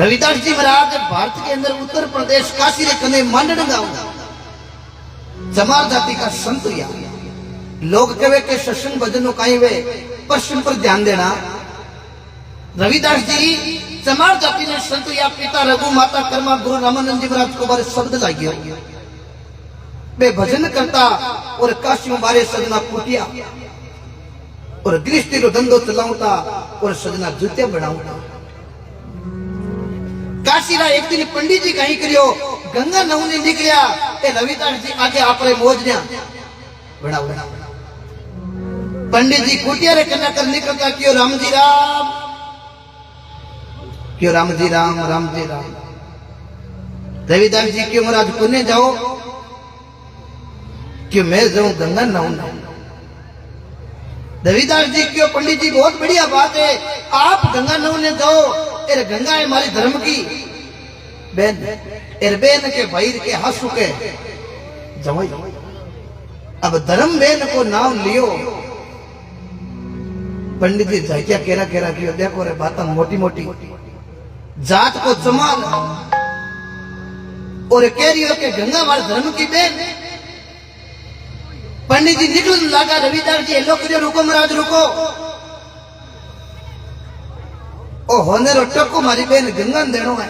रविदास जी महाराज भारत के अंदर उत्तर प्रदेश काशी रे कने मांडन गांव चमार जाति का संत या लोग कहे के सत्संग भजनों काई वे पश्चिम पर ध्यान देना। रविदास जी चमार जाति ने संत या पिता रघु माता कर्मा गुरु रामानंद जी महाराज को बारे शब्द लागियो बे भजन करता और काशी में बारे सजना कुटिया और गृहस्थी रो धंधो चलाऊता और सजना जूते बनाऊता। काशीरा एक दिन पंडित जी कहीं करियो गंगा नहूने निकलिया ए रविदास जी आगे आपरे मोजन्या बड़ा बड़ा पंडित जी कुटिया रे कन्या कर निकलता क्यों राम जी राम क्यों राम जी राम राम जी राम। रविदास जी क्यों महाराज पुणे जाओ क्यों मैं जाऊं गंगा नहूने। रविदास जी क्यों पंडित जी बहुत बढ़िया बात है आप गंगा नहूने जाओ एर गंगा है हमारी धर्म की बेन एर बेन के भाई के हंसू के जमाई। अब धर्म बेन को नाम लियो पंडित जी क्या केरा केरा कियो देखो रे बात मोटी मोटी जात को जमाल और कह रही हो कि गंगा हमारे धर्म की बेन। पंडित जी निकल लगा रविदास जी लोग रुको महाराज रुको ओ होने रो टको मारी बेन गंगा देनो है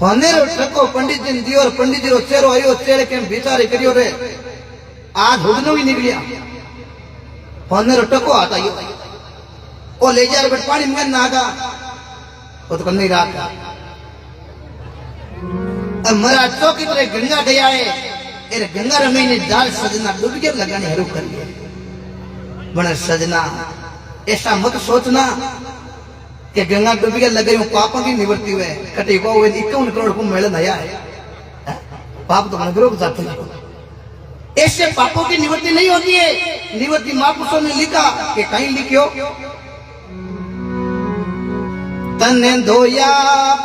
होने रो टको पंडित जी दियो और पंडित जी रो चेहरो आयो चेहरे के बिचारे करियो रे आज हुडनो ही निकलिया होने रो टको आता यो ओ ले जा रे पानी में नागा ओ तो नहीं रहा अब मरा चौकी पर गंगा गया है एर गंगा रे महीने जाल सजना डूब के लगाने हरू कर लिया बन सजना ऐसा मत सोचना कि गंगा डूबी के लगे पापों की निवृत्ति हुए कटे हुए 51 करोड़ को मेल नया है पाप तो मनग्रोह जाते हैं ऐसे पापों की निवृत्ति नहीं होती है। निवृत्ति महापुरुषों ने लिखा कि कहीं लिखियो तने धोया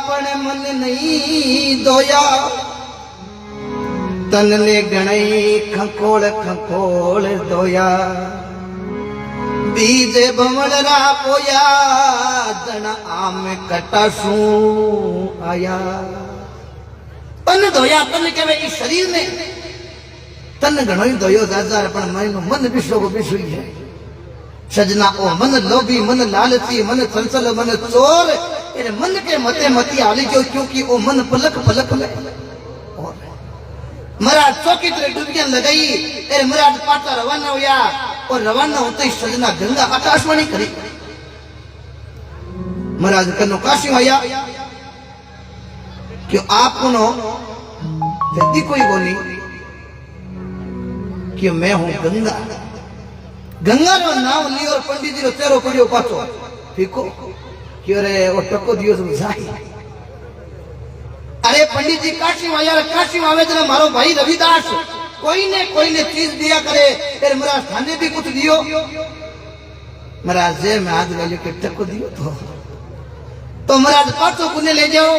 पण मन नहीं धोया तन ने गणई खकोड़ खकोड़ धोया बीजे बमड़ा पोया जन आम कटासू आया। तन धोया तन के इस शरीर में तन घणो ही धोयो दादा पण महीनो मन विश्व को विश्व है सजना ओ मन लोभी मन लालची मन चंचल मन चोर इन मन के मते मती हाली जो क्योंकि ओ मन पलक पलक में महाराज चौकी तरह डुबकियां लगाई अरे महाराज पाटा रवाना हुआ और रवाना होते ही सजना गंगा आकाशवाणी करी महाराज कनो काशी आया क्यों आप कौन हो जल्दी कोई बोली क्यों मैं हूं गंगा। गंगा रो नाम लियो और पंडित जी रो चेहरो पड़ियो पाछो फीको क्यों रे वो टको दियो समझाई। अरे पंडित जी काशी में आया काशी में आवे जरा मारो भाई रविदास कोई ने चीज दिया करे फिर महाराज थाने भी कुछ दियो महाराज जे मैं आज वाले के टको दियो तो महाराज पाछो कुने ले जाओ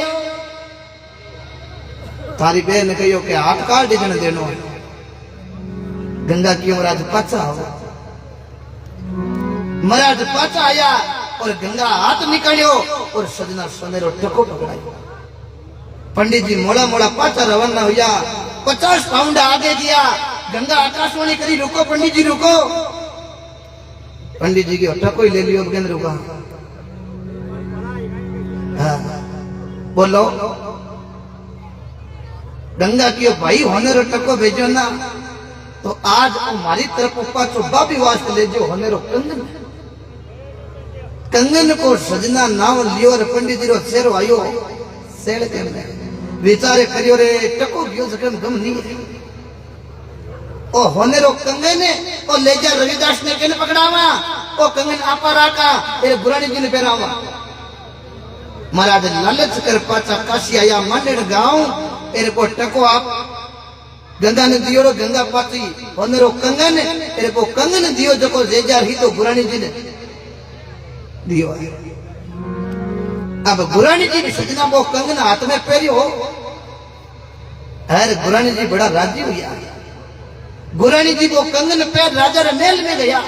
थारी बहन ने कहियो के हाथ काट देने देनो गंगा की महाराज पाछा हो महाराज पाछा आया और गंगा हाथ निकालियो और सजना सनेरो टको पकड़ायो। पंडित जी मोड़ा मोड़ा पाचा रवाना हुआ 50 पाउंड आगे दिया गंगा आकाशवाणी करी रुको पंडित जी रुको। पंडित जी की टको ही ले लियो केंद्र रुका हाँ बोलो गंगा की भाई होने रो टको भेजो ना तो आज हमारी तरफ पाचो बाबी वास्ते ले जो होने रो कंगन कंगन को सजना नाव लियो और पंडित जी रो शेरो आयो सेड़ के विचारे करियो रे टको गयो जकम गम नहीं ओ होने रो कंगन ओ ले जा रविदास ने केने पकड़ावा ओ कंगन आपा राका ए बुरानी जी ने पहरावा। महाराज लालच कर पाचा काशी आया मांडन गांव एरे को टको आप गंगा ने दियो रो गंगा पाची होने रो कंगन एरे को कंगन दियो जको ले जा ही तो बुरानी जी ने दियो। अब गुरानी जी भी सजना वो कंगन हाथ में पहरियो अरे गुरानी जी बड़ा राजी हुआ गुरानी जी वो कंगन पैर राजा रे महल में गया।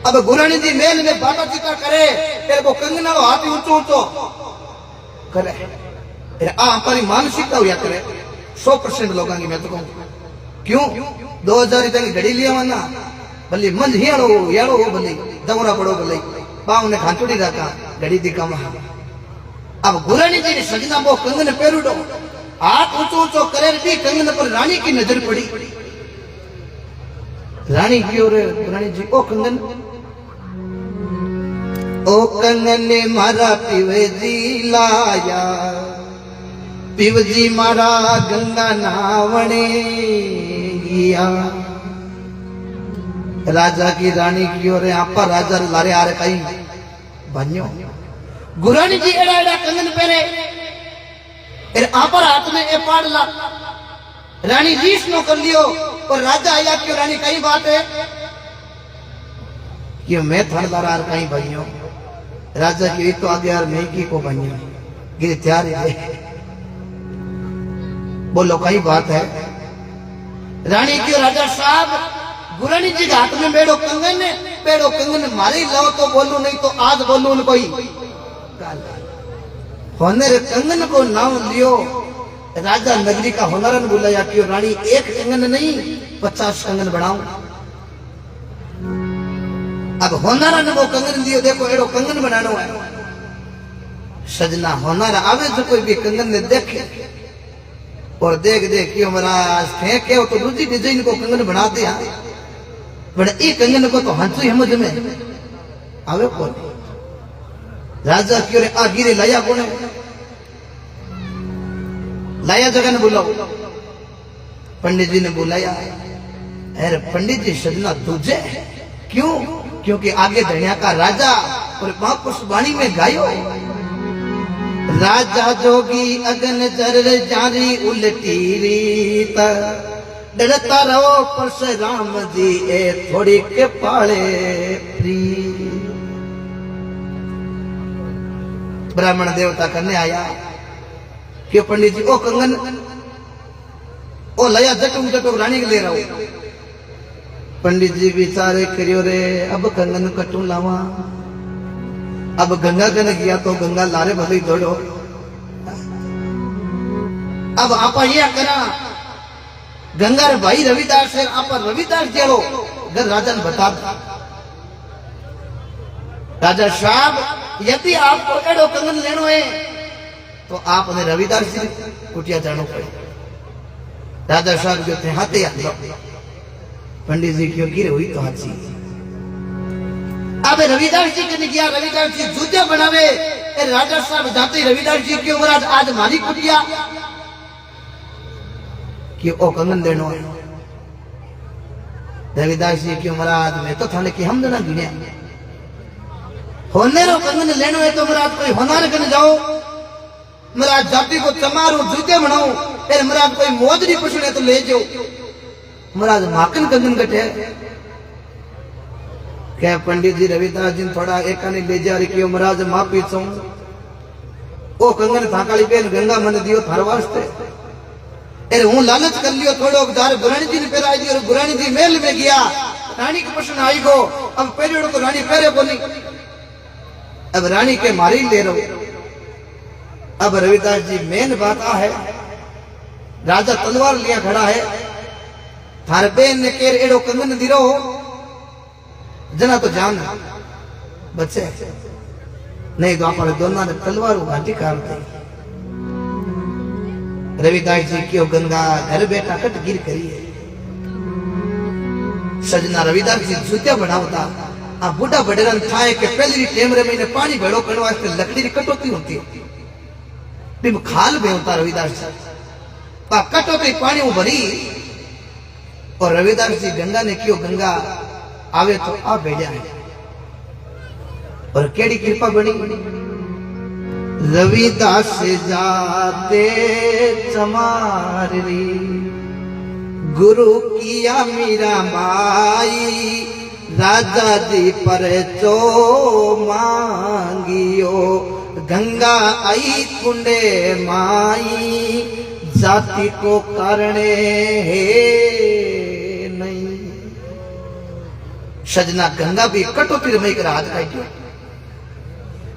अब गुरानी जी महल में बाबा जी का करे तेरे को कंगनाड़ो हाथ ऊंचो ऊंचो करे। हमारी मानसिकता हुआ करे 100% लोगों की। मैं तो कहूँ क्यों 2000 तक घड़ी लिया वना भले मन हियाड़ो याड़ो हो भले दमरा पड़ो भले पाव ने खांचुड़ी रखा घड़ी दी कम। अब गुरानी जी ने सजना वो कंगन पेरुडो हाथ ऊंचो ऊंचो करे भी कंगन पर रानी की नजर पड़ी। रानी की ओर रानी जी ओ कंगन ने मारा पीवे जी लाया पीव जी मारा गंगा नावणे गया। राजा की रानी की ओर आपा राजा लारे आ रहे कहीं बन्यो गुरानी जी एड़ा एड़ा कंगन पहरे आपर हाथ में ए पाड़ ला रानी रीस नो कर लियो और राजा आया क्यों रानी कई बात है क्यों मैं थड़दार कहीं भाइयों राजा की तो आगे यार मैं की को बनियो गिर तैयार है बोलो कई बात है। रानी क्यों राजा साहब गुरानी जी के हाथ में बेड़ो कंगन मारी लाओ तो बोलू नहीं तो आज बोलू न कोई होनर कंगन को नाम लियो। राजा नगरी का होनरन बुलाया क्यों रानी एक कंगन नहीं 50 कंगन बनाओ। अब होनरन वो कंगन दियो देखो एड़ो कंगन बनानो है। सजना होनर आवे जो कोई भी कंगन ने देखे और देख क्यों महाराज फेंके तो दूसरी डिजाइन को कंगन बनाते हैं बड़े एक कंगन को तो हंसू समझ में आवे कौन। राजा क्यों आ गिरे लाया कौन लाया जगह ने बुलाओ। पंडित जी ने बुलाया अरे पंडित जी सजना तुझे क्यों क्योंकि आगे धनिया का राजा और महापुरुष वाणी में गायो राजा जोगी अगन जर जारी उल्टी रीत डरता रहो परशुराम जी ए थोड़ी के पाले प्री। ब्राह्मण देवता करने आया क्यों पंडित जी ओ कंगन ओ लया जटू रानी के ले रहा हूं। पंडित जी विचारे करियो रे अब कंगन कटू लावा। अब गंगा कन गया तो गंगा लारे भले दौड़ो। अब आप ये करा गंगा रे भाई रविदास है आप रविदास चलो घर राजा ने बता राजा साहब यदि आपको एड़ो कंगन लेनो है तो आपने रविदास जी कुटिया जानो पड़े। राजा साहब जो थे हाथे हाथ पंडित जी क्यों गिरे हुई तो हाथी। अब रविदास जी के गया रविदास जी जूते बनावे राजा साहब जाते रविदास जी क्यों महाराज आज मारी कुटिया कि ओ कंगन देनो है। रविदास जी क्यों महाराज मैं तो थाने की हम ना गिने होने रो कंगन लेनो है तो महाराज कोई होनार कन जाओ महाराज जाति को चमारो जूते बनाओ फिर महाराज कोई मोजरी पुछने तो ले जाओ महाराज माकन कंगन कटे क्या पंडित जी रविदास जी थोड़ा एक ले जा रही क्यों महाराज माफी छो ओ कंगन थाकाली बेन गंगा मन दियो थार वास्ते अरे हूं लालच कर लियो थोड़ो दार गुरानी जी ने पहराई दी और गुरानी जी महल में गया रानी के प्रश्न आई गो अब पहले को रानी पहरे बोली अब रानी के मारी ले रहो। अब रविदास जी मेन बात आ है राजा तलवार लिया खड़ा है थार बेन ने केर एड़ो कंगन दिरो जना तो जान बचे नहीं तो आप दोनों ने तलवार घाटी काट दी। रविदास जी क्यों गंगा घर बैठा कट गिर करी है। सजना रविदास जी जूतिया बनावता आ बुढ़ा बडेरन थाए के पहली टेमरे में पानी भेड़ो करने वास्ते लकड़ी की कटौती होती बिम खाल में होता रविदास जी पा कटौती पानी में भरी और रविदास जी गंगा ने क्यों गंगा आवे तो आ बैठा है और केड़ी कृपा बनी रविदास जाते चमारी गुरु किया मीरा माई राजा जी पर चो मांगियो गंगा आई कुंडे माई जाति को करने है नहीं। सजना गंगा भी कटौती में कर हाथ काटियो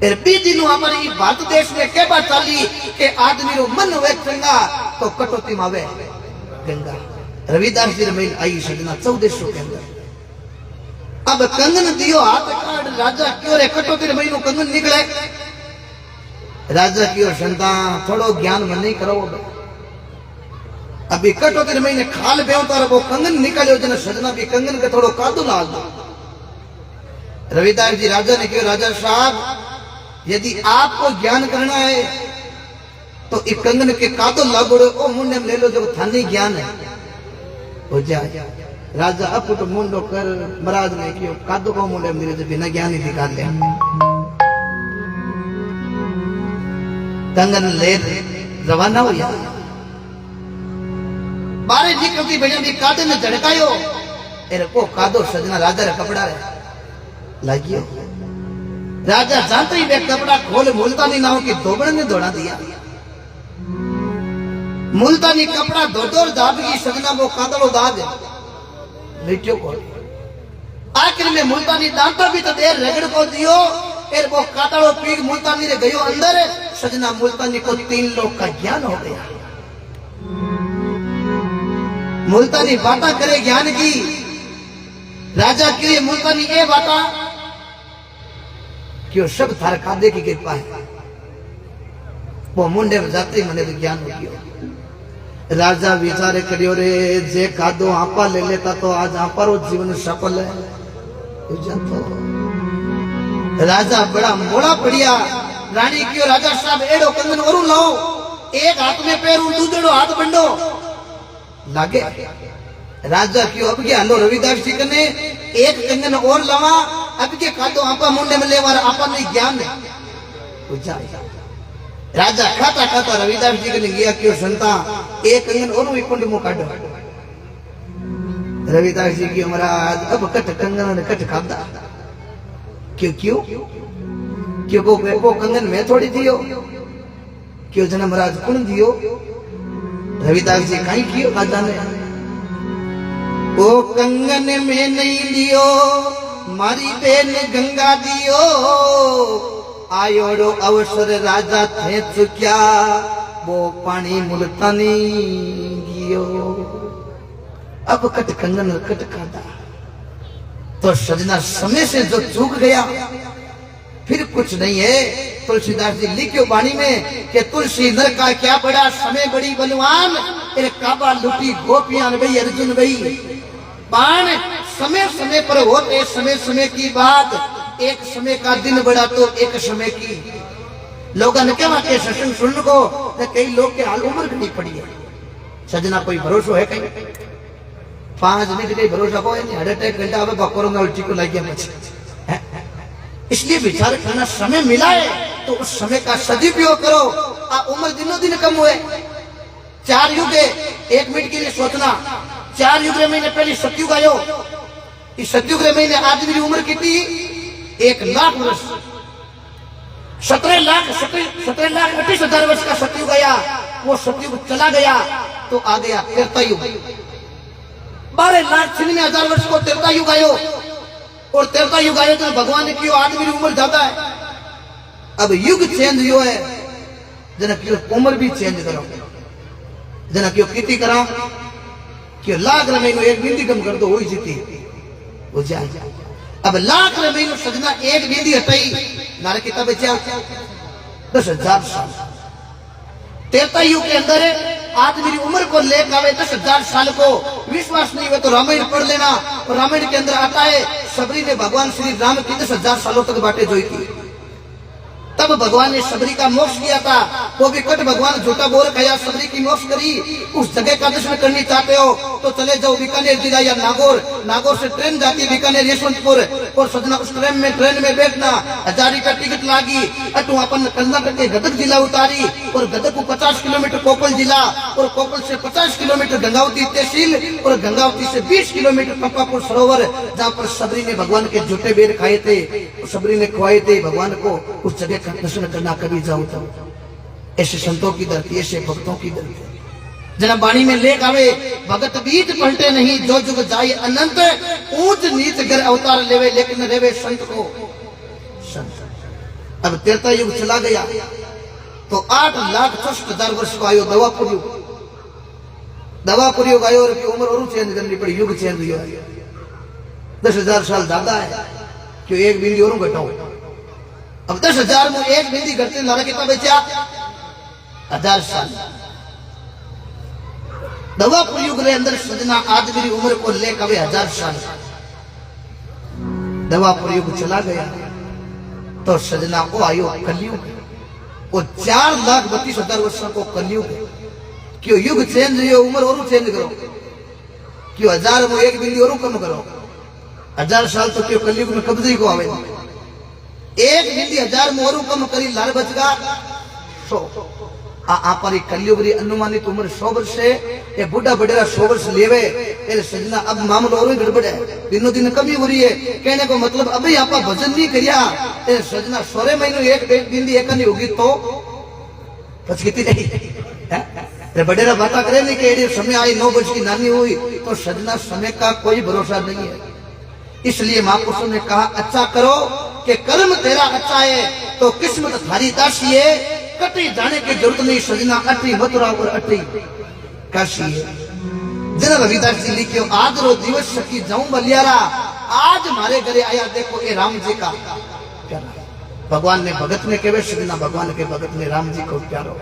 फिर बीजी नु हमारी भारत देश में के बात चाली के आदमी रो मन वे चंगा तो कटौती में आवे गंगा। रविदास जी में आई सजना 1400 के अंदर। अब कंगन दियो हाथ काट राजा क्यों रे कटौती रे महीनो कंगन निकले। राजा क्यों संता थोड़ो ज्ञान में नहीं करो। अभी कटौती रे महीने खाल बेवता वो कंगन निकालो जन सजना भी कंगन के थोड़ो कादू लाल दो। रविदास जी राजा ने कहा राजा साहब यदि आपको ज्ञान करना है तो इस कंगन के कादो लागोड़ो ओ मुंडे में ले लो जो थानी ज्ञान है हो जाए। राजा अपुट मुंडो कर महाराज ने कियो कादो को मुंडे में जो बिना ज्ञान ही दिखा ले। कंगन ले रवाना हो या बारे निकलती बेटा भी कादे में झड़कायो एरे को कादो सजना राजा रे कपड़ा रे लागियो। राजा जानते ही वे कपड़ा खोल मुल्तानी नाव की धोबड़ में दौड़ा दिया। मुल्तानी कपड़ा दो दाब की सजना वो कादड़ो दाद मिट्टियों को आखिर में मुल्तानी दांता भी तो देर रगड़ को दियो फिर वो कादड़ो पीग मुल्तानी रे गयो अंदर सजना मुल्तानी को 3 लोग का ज्ञान हो गया। मुल्तानी बाता करे ज्ञान की राजा क्यों मुल्तानी ए बाता क्यों सब थार कादे की कृपा है वो मुंडे में जाते ही मने तो ज्ञान हो गयो। राजा विचारे करियो रे जे कादो आपा ले लेता तो आज आपारो जीवन सफल है। राजा बड़ा मोड़ा पड़िया। रानी क्यों राजा साहब एड़ो कंगन और लाओ एक हाथ में पैरू दूसरो हाथ बंडो लागे। राजा क्यों अब के हलो रविदास जी कने एक कंगन और लावा अब के कादो आपा मुंडे में लेवार आपा नहीं ज्ञान है। राजा खाता खाता रविदास जी कने गया क्यों संता एक कंगन और भी कुंड मु काढो। रविदास जी की महाराज अब कट कंगन ने कट खादा क्यों क्यों क्यों वो कंगन में थोड़ी दियो क्यों जना महाराज कुण दियो। रविदास जी कहीं क्यों खादा ने ओ कंगन में नहीं दियो मारी बेन गंगा दियो आयोड़ो अवसर राजा थे चुक्या वो पानी मुल्तानी गियो। अब कट कंगन कट खादा तो सजना समय से जो चूक गया फिर कुछ नहीं है। तुलसीदास जी लिखियो वाणी में कि तुलसी नर का क्या बड़ा समय बड़ी बलवान तेरे काबा लुटी गोपियां भई अर्जुन भई बाण समय समय पर होते समय समय की बात एक समय का दिन बड़ा तो एक समय की लोगों ने क्या के सत्संग सुन को तो कई लोग के हाल उम्र घटी पड़ी है। सजना कोई भरोसा है कहीं 5 मिनट कहीं भरोसा को नहीं हार्ट अटैक घंटा अब बकोरों में उल्टी को लग गया मुझे। इसलिए विचार करना समय मिला है तो उस समय का सदुपयोग करो। उम्र दिनों दिन कम हुए 4 युग 1 मिनट के लिए सोचना 4 युग महीने पहले सतयुग आयो। इस सतयुग महीने आदमी की उम्र कितनी 1 लाख वर्ष 17 लाख 38,000 वर्ष का सतयुग आया। वो सतयुग चला गया तो आ गया त्रेता युग 12,96,000 वर्ष को त्रेता युग आयो। और त्रेता युग आयो तो भगवान ने क्यों आदमी की उम्र ज्यादा है। अब युग चेंज हुआ है जना क्यों उम्र भी चेंज करो जना क्यों कितनी करा क्यों लाख महीनों 1 बिंदी कम कर दो वही जीती वो जाए। अब लाख महीनों सजना 1 बिंदी हटाई नारे कितना बचा 10,000 साल। त्रेता युग के अंदर आदमी की उम्र को लेकर आवे 10,000 साल को विश्वास नहीं हुआ तो रामायण पढ़ लेना। और रामायण के अंदर आता है सबरी ने भगवान श्री राम की 10,000 सालों तक बातें जोई थी। तब भगवान ने सबरी का मोक्ष किया था। वो विकट भगवान झूठा बोल खाया सबरी की मोक्ष करी। उस जगह का दर्शन करनी चाहते हो तो चले जाओ बीकानेर जिला या नागौर से ट्रेन जाती है बीकानेर यशवंतपुर। और सजना उस ट्रेन में बैठना 1000 रुपया टिकट लागी। अटू अपन कर्नाटक के गदग जिला उतारी और गदग को 50 किलोमीटर कोपल जिला और कोपल से 50 किलोमीटर गंगावती तहसील और गंगावती से 20 किलोमीटर पंपापुर सरोवर जहाँ पर सबरी ने भगवान के झूठे बेर खाए थे। सबरी ने खुआए थे भगवान को। उस जगह दर्शन करना कभी जाओ तो ऐसे संतों की धरती ऐसे भक्तों की धरती जना बाणी में लेख आवे भगत बीज पलटे नहीं जो जुग जाए अनंत ऊंच नीच कर अवतार लेवे लेकिन रेवे संत को संत। अब त्रेता युग चला गया तो 8,66,000 वर्ष को आयो दवापुर युग। दवापुर युग आयो और उम्र और चेंज करनी पड़ी, युग चेंज हुआ। 10,000 साल ज्यादा है क्यों एक बिंदी और घटाओ। अब 10,000 में एक बिंदी घटने लारा कितना बचा? 1,000 साल। दवापुर युग रे अंदर सजना आदमी की उम्र को ले कभी 1,000 साल। दवापुर युग चला गया तो सजना को आयो कलयुग। वो 4,32,000 वर्षों को कलयुग। क्यों युग चेंज हुई, उम्र और चेंज करो। क्यों 1,000 में एक बिंदी और कम करो। 1,000 साल तो क्यों कलयुग में कब्जे को आवे। एक बिंदी 1,000 में और कम करी लाल बचगा 100। आपारी कलयुग री अनुमानित उम्र 100 वर्ष है। ये बुढ़ा बडेरा 100 वर्ष लेवे। ये सजना अब मामलो और गड़बड़ है, दिनों दिन कमी हो रही है। कहने को मतलब अभी आपा भजन नहीं करिया। ये सजना 16 महीनों एक बिंदी एक नहीं होगी तो कितनी नहीं। बडेरा बात करे नहीं कि समय आई 9 वर्ष की नानी हुई तो सजना समय का कोई भरोसा नहीं है। इसलिए महापुरुषों ने कहा अच्छा करो कि कर्म तेरा अच्छा है तो किस्मत थारी दासी है। कटी जाने की जरूरत नहीं सजना, अटी मथुरा और अटी काशी है। जना रविदास जी लिखियो आज रो दिवस सकी जाऊं बलियारा। आज मारे घरे आया देखो ये राम जी का प्यारा। भगवान ने भगत ने केवे सजना, भगवान के भगत ने राम जी को प्यारो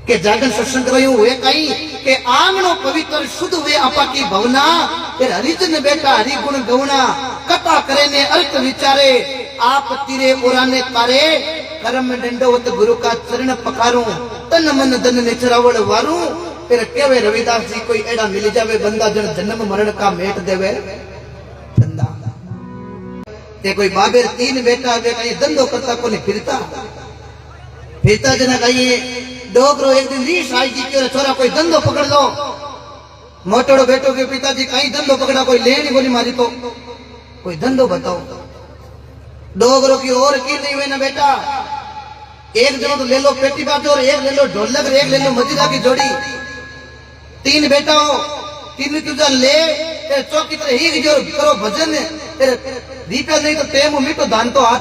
के जागन सत्संग रह्यो हुए कहीं के आंगणो पवित्र शुद्ध हुए आपा की भवना। फिर हरिजन बेटा हरि गुण गवना। कथा करे ने अर्थ विचारे आप तीरे ओराने तारे। कर्म दंडवत गुरु का चरण पकारूं तन मन धन निचरावड़ वारूं। फिर केवे रविदास जी कोई एड़ा मिल जावे बंदा जन जन्म मरण का मेट देवे धंधा। ते कोई बाबेर 3 बेटा वे कहीं धंधो करता को नहीं फिरता जना कहीं डोगरो एक दिन रीस आई जी के छोरा कोई धंधो पकड़ लो। मोटोड़ो बेटो के पिताजी कहीं धंधो पकड़ा कोई लेनी गोली मारी तो कोई धंधो बताओ। डोगरो की और की नहीं हुए ना बेटा। एक जनो तो ले लो पेटी बाजो और एक ले लो ढोलक, एक ले लो मजीरा की जोड़ी। 3 बेटा हो, 3 तुझा ले चौकी तरह ही जो करो भजन। दीपा नहीं तो तेमो मीठो दान तो हाथ।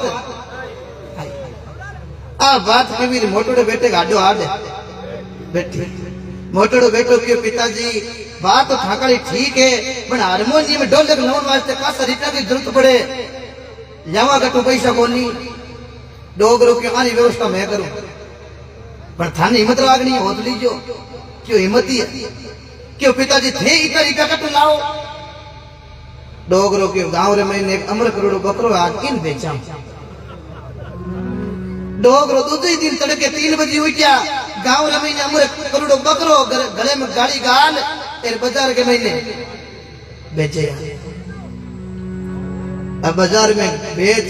आ बात कभी मोटोड़े बेटे गाड़ो हाथ बैठी। मोटोड़ो बेटो के पिताजी बात तो ठाकड़ी ठीक है पर हारमोनियम में ढोलक लाने वास्ते खासा रुपया की जरूरत पड़े। जावा कटू पैसा कोनी। डोगरो की आनी व्यवस्था मैं करूं पर थाने हिम्मत लागनी हो तो लीजो। क्यों हिम्मत ही है? क्यों पिताजी थे इतना रुपया कटू लाओ। डोगरो के गांव रे मैंने एक अमर करोड़ बकरो आज इन बेचा। डोगरो दूसरे दिन तड़के 3 बजे हुई क्या गांव रे मैंने अमर करोड़ बकरो गले में गाड़ी गाल फिर बाजार के महीने बेचे। अब बाजार में बेच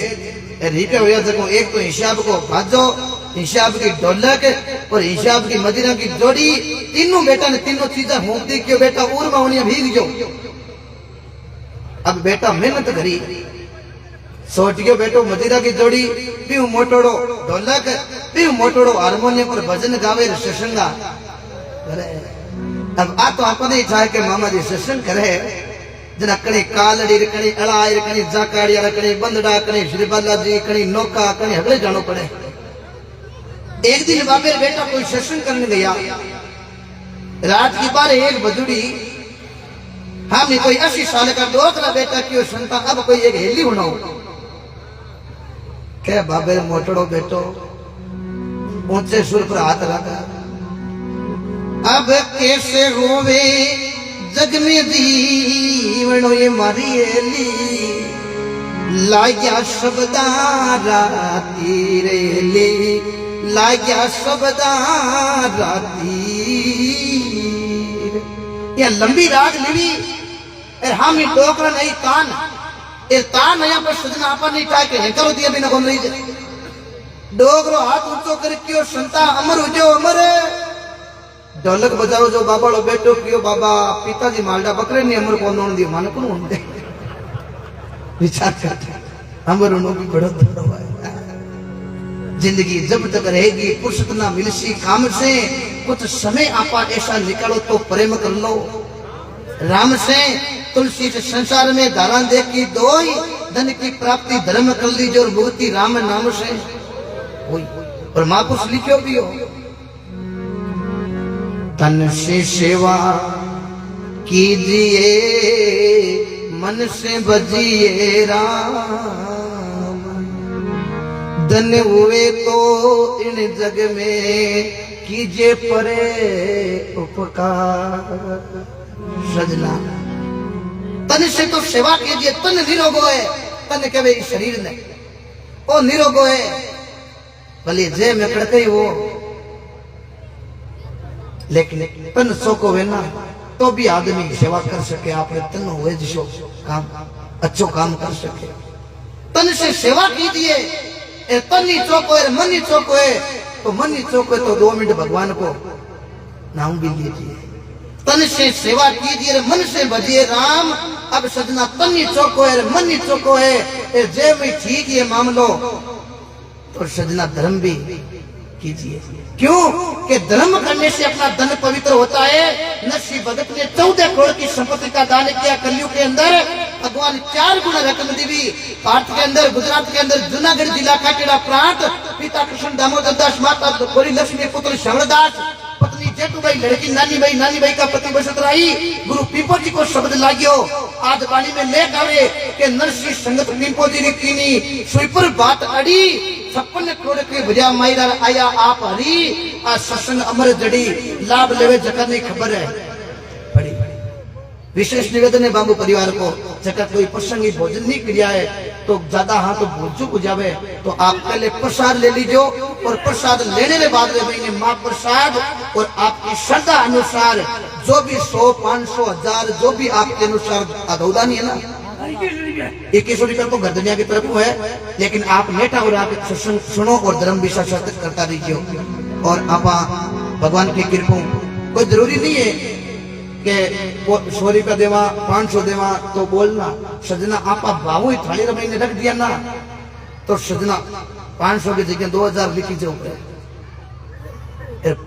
रुपया हो सको। एक तो हिसाब को भाजो, हिसाब की ढोलक और हिसाब की मदिरा की जोड़ी। तीनों बेटा ने तीनों चीजें होंक दी। क्यों बेटा उर्मा होनी भीग जो। अब बेटा मेहनत करी सोच गयो बेटो मदिरा की जोड़ी पीऊ मोटोड़ो ढोलक पीऊ मोटोड़ो हारमोनियम पर भजन गावे सत्संगा। अब आ तो आपने चाहे के मामा जी सत्संग करे जना कणी कालड़ी कणी अड़ाई कणी जाकाड़िया कणी बंदड़ा कणी श्री बालाजी कणी नौका कणी हगले जानो पड़े। एक दिन बाबे बेटा कोई सत्संग करने गया। रात की बार एक बजुड़ी हमने कोई 80 साल का डोकरा बेटा क्यों सुनता। अब कोई एक हेली बनाओ क्या बाबे मोटड़ो बेटो ऊंचे सुर पर हाथ रखा। अब कैसे होवे जग में जीवनो ये मारी एली लाग्या शब्दा राती रेली लाग्या शब्दा राती। ये लंबी रात लिवी हम ही डोकरा नहीं तान ए तान यहाँ पर सजना आपा नहीं टाके के करो दिया बिना कौन नहीं डोगरो हाथ ऊंचो कर क्यों संता अमर हो जो अमर। ढोलक बजाओ जो बाबा लो बेटो क्यों बाबा पिताजी मालडा बकरे नहीं अमर कौन नोन दियो माने कौन होंगे विचार करते अमर उन्हों की बड़ा धड़ो है। जिंदगी जब तक रहेगी फुर्सत ना मिलसी काम से। कुछ समय आपा ऐसा निकालो तो प्रेम कर लो राम से। तुलसी से संसार में धारा देखी दोई धन की प्राप्ति धर्म कर लीजिए और मुक्ति राम नाम से। हुई। और महापुरुष लिखियो भी हो, तन से सेवा कीजिए मन से बजिए राम, धन हुए तो इन जग में कीजिए परे उपकार। सजना तन से तो सेवा कीजिए, तन निरोगो है, तन कहे शरीर ने ओ निरोगो है, भले जे में कड़कई वो, लेकिन तन सोको वे ना तो भी आदमी सेवा कर सके, आपने तन हुए जिसो काम अच्छो काम कर सके। तन से सेवा कीजिए, तन ही चौको है मन ही चौको है, तो मन ही चौको है तो 2 मिनट भगवान को नाम भी लीजिए। तन से सेवा कीजिए मन से भजिए राम। अब सजना तन ही चौको है मन ही चौको है, जे में ठीक ये मामलो तो सजना धर्म भी कीजिए। क्यों कि धर्म करने से अपना धन पवित्र होता है। नरसिंह भगत ने 14 करोड़ की संपत्ति का दान किया कलयुग के अंदर, भगवान 4 गुना रकम दी। भारत के अंदर गुजरात के अंदर जूनागढ़ जिला का टेढ़ा प्रांत, पिता कृष्ण दामोदर दास, माता गौरी लक्ष्मी, पुत्र श्रवणदास, पत्नी जेठूबाई, लड़की नानी भाई का पति बसतराई। गुरु पीपो जी को शब्द लागियो आज वाणी में लेख आवे के नरसिंह संगत पीपो जी कीनी सुई पर बात अड़ी 56 करोड़ के भजा मायरा आया आप हरी। आ सत्संग अमर जड़ी लाभ लेवे जगह नहीं खबर है। बड़ी विशेष निवेदन है बाबू परिवार को, जगह कोई प्रसंगी भोजन नहीं किया है तो ज्यादा हाँ तो भोजू को जावे तो आप पहले प्रसाद ले लीजिए, और प्रसाद लेने के बाद महीने महाप्रसाद और आपकी श्रद्धा अनुसार जो भी 100, 500, 1000 जो भी आपके अनुसार अधौदा नहीं है ना, 21 रुपया तो गर्दनिया की तरफ है, लेकिन आप नेटा और आप सत्संग सुनो और धर्म विश्वास करता रहिए। और आप भगवान की कृपा कोई जरूरी नहीं है कि 100 रुपया देवा 500 देवा तो बोलना। सजना आप भावो ही थाली महीने रख दिया ना तो सजना 500 की जगह 2000 लिखी से ऊपर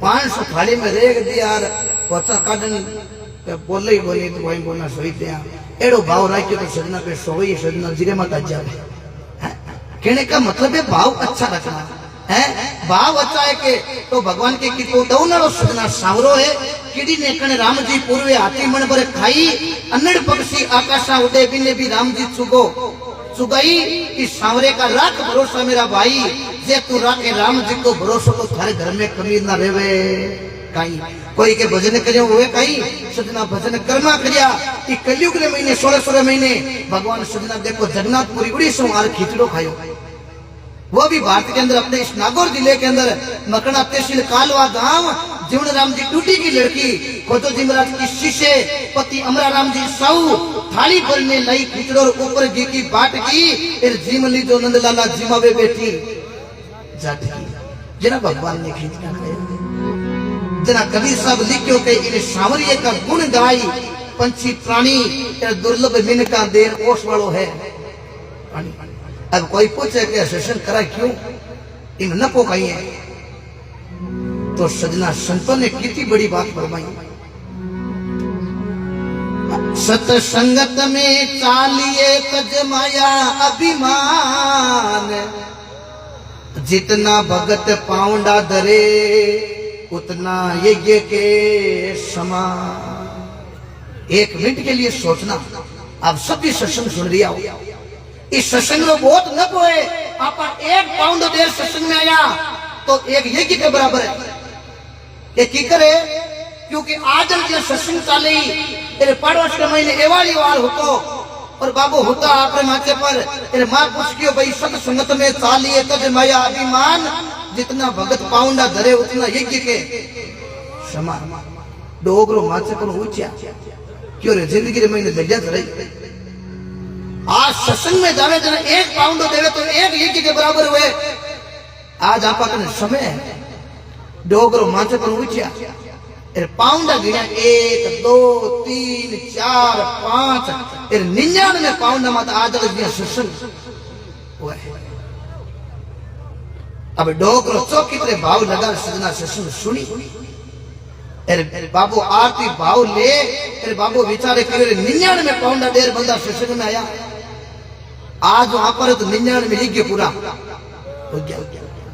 500 थाली में रेख दिया यार वचा काटन बोले ही बोली तो वही बोलना सही दिया एड़ो भाव राखियो तो सजना पे सोई सजना जीरे मत जावे। कहने का मतलब है भाव अच्छा रखना है। भाव अच्छा है के तो भगवान के कितो दौनड़ो सजना सावरो है। किड़ी ने कण राम जी पूर्वे हाथी मन पर खाई, अन्नड़ पक्षी आकाशा उड़े बिने भी राम जी चुगो चुगई। इस सांवरे का राख भरोसा मेरा भाई, जे तू राखे राम जी को भरोसा तो थारे घर में कमी ना रेवे। कहीं कोई के भजन करे हुए कहीं सजना भजन कर्मा करिया। ई कलयुग के महीने 16 महीने भगवान सजना देखो जगन्नाथपुरी उड़ी सो आर खिचड़ो खायो, वो भी भारत के अंदर अपने इस नागौर जिले के अंदर मकड़ा तहसील कालवा गांव जीवन राम जी टूटी की लड़की खोतो जी महाराज की शिष्य पति अमरा राम जी साऊ थाली भर में लाई खिचड़ो ऊपर घी की बाट की जीमली जो नंदलाला जिमावे बैठी जाट की जना भगवान ने खींचना खाया। जना कबीर साहब लिखियो के इन सांवरिये का गुण गाई, पंछी प्राणी दुर्लभ मिन का देर ओस वालो है। अब कोई पूछे कि सेशन करा क्यों इन न पोकाई है तो सजना संतों ने कितनी बड़ी बात फरमाई। सत्संगत में चालिए तजमाया अभिमान, जितना भगत पाउंडा धरे उतना यज्ञ के समान। 1 मिनट के लिए सोचना, आप सभी सत्संग सुन रही हो, इस सत्संग में बहुत न पोए आप 1 पाउंड देर सत्संग में आया तो 1 यज्ञ के बराबर है। ये की करे क्योंकि आज जो सत्संग चाले तेरे पड़ोस के महीने एवाली वार होतो और बाबू होता आपरे माथे पर तेरे मां पूछियो भाई सत्संगत में चालिए तज माया अभिमान, जितना भगत पाउंडा धरे उतना यज्ञ के समान। डोगरो माथे पर ऊंचा क्यों रे जिंदगी रे महीने लज्जा रही। आज सत्संग में जावे जना 1 पाउंड देवे तो 1 यज्ञ के बराबर हुए। आज आपा कने समय है डोगरो माथे पर ऊंचा पाउंड गिना 1 2 3 4 5 99 पाउंड मत आज सत्संग हुआ। अब डोगरो चौकी तरह भाव लगा सजना सत्संग सुनी। अरे बाबू आरती भाव ले, अरे बाबू विचारे करे 99 पाउंड देर बंदा सत्संग में आया। आज वहां पर तो 99 में यज्ञ पूरा हो गया।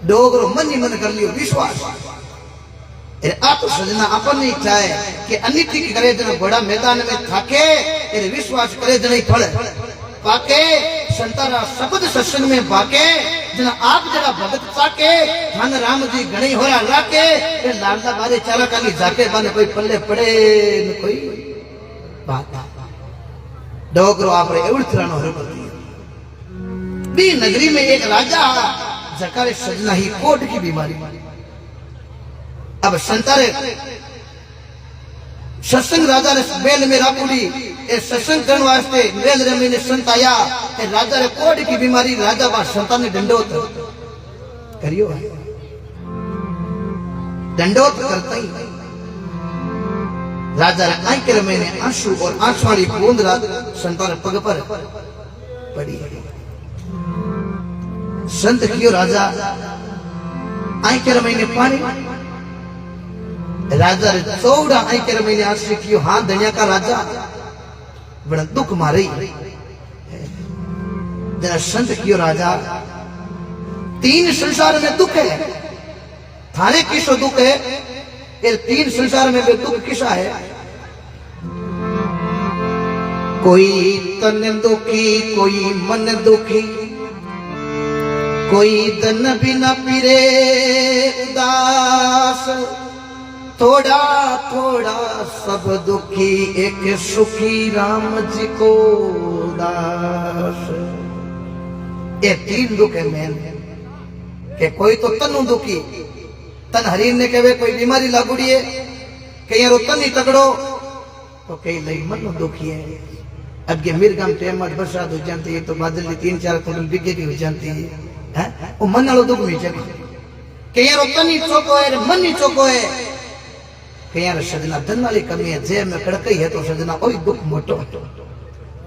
डोगरो मन ही मन कर लियो विश्वास। आ तो सजना अपन नहीं चाहे कि अनिति करे जना घोड़ा मैदान में थाके तेरे विश्वास करे जना फल पाके संतारा शब्द सत्संग में बाके जना आप जरा भगत चाके धन राम जी गणी होरा लाके ये लालदा बारे चारा काली जाके बाने कोई पल्ले पड़े न कोई बात डोगरो आपरे एवढ थरानो हरपती बी नगरी में एक राजा जकारे सजना ही कोट की बीमारी। अब संतारे सत्संग राजा ने बेल में राखुड़ी ए सत्संग करने वास्ते बेल रे में संत आया ए राजा रे कोट की बीमारी राजा बा संता ने दंडोत करियो दंडोत करता ही राजा रे आई के मैंने आंसू और आंसू वाली बूंद संता रे पग पर पड़ी। संत कियो राजा आई के मैंने पानी राजा रे 14 आई के महीने आश्रय कियो। हाँ दुनिया का राजा बड़ा दुख मारे जरा संत कियो राजा 3 संसार में दुख है थारे किसो दुख है ये 3 संसार में भी दुख किसा है। कोई तन दुखी कोई मन दुखी कोई धन बिना पीरे उदास थोड़ा थोड़ा सब दुखी एक सुखी राम जी को दास। ये 3 दुख है मैन के कोई तो तनु दुखी तन हरीर ने कहे कोई बीमारी लागुड़ी है कहीं रो तन ही तगड़ो तो कहीं लई मन दुखी है। अब के मिर्गम टेम बरसात हो जाती है तो बादल की 3-4 कुंटल बिगे की हो जाती है वो मन वालों दुख में चले कहीं रो तन ही चौको है मन ही चौको है कहीं सजना धन वाली कमी है जे में कड़कई है तो सजना कोई दुख मोटो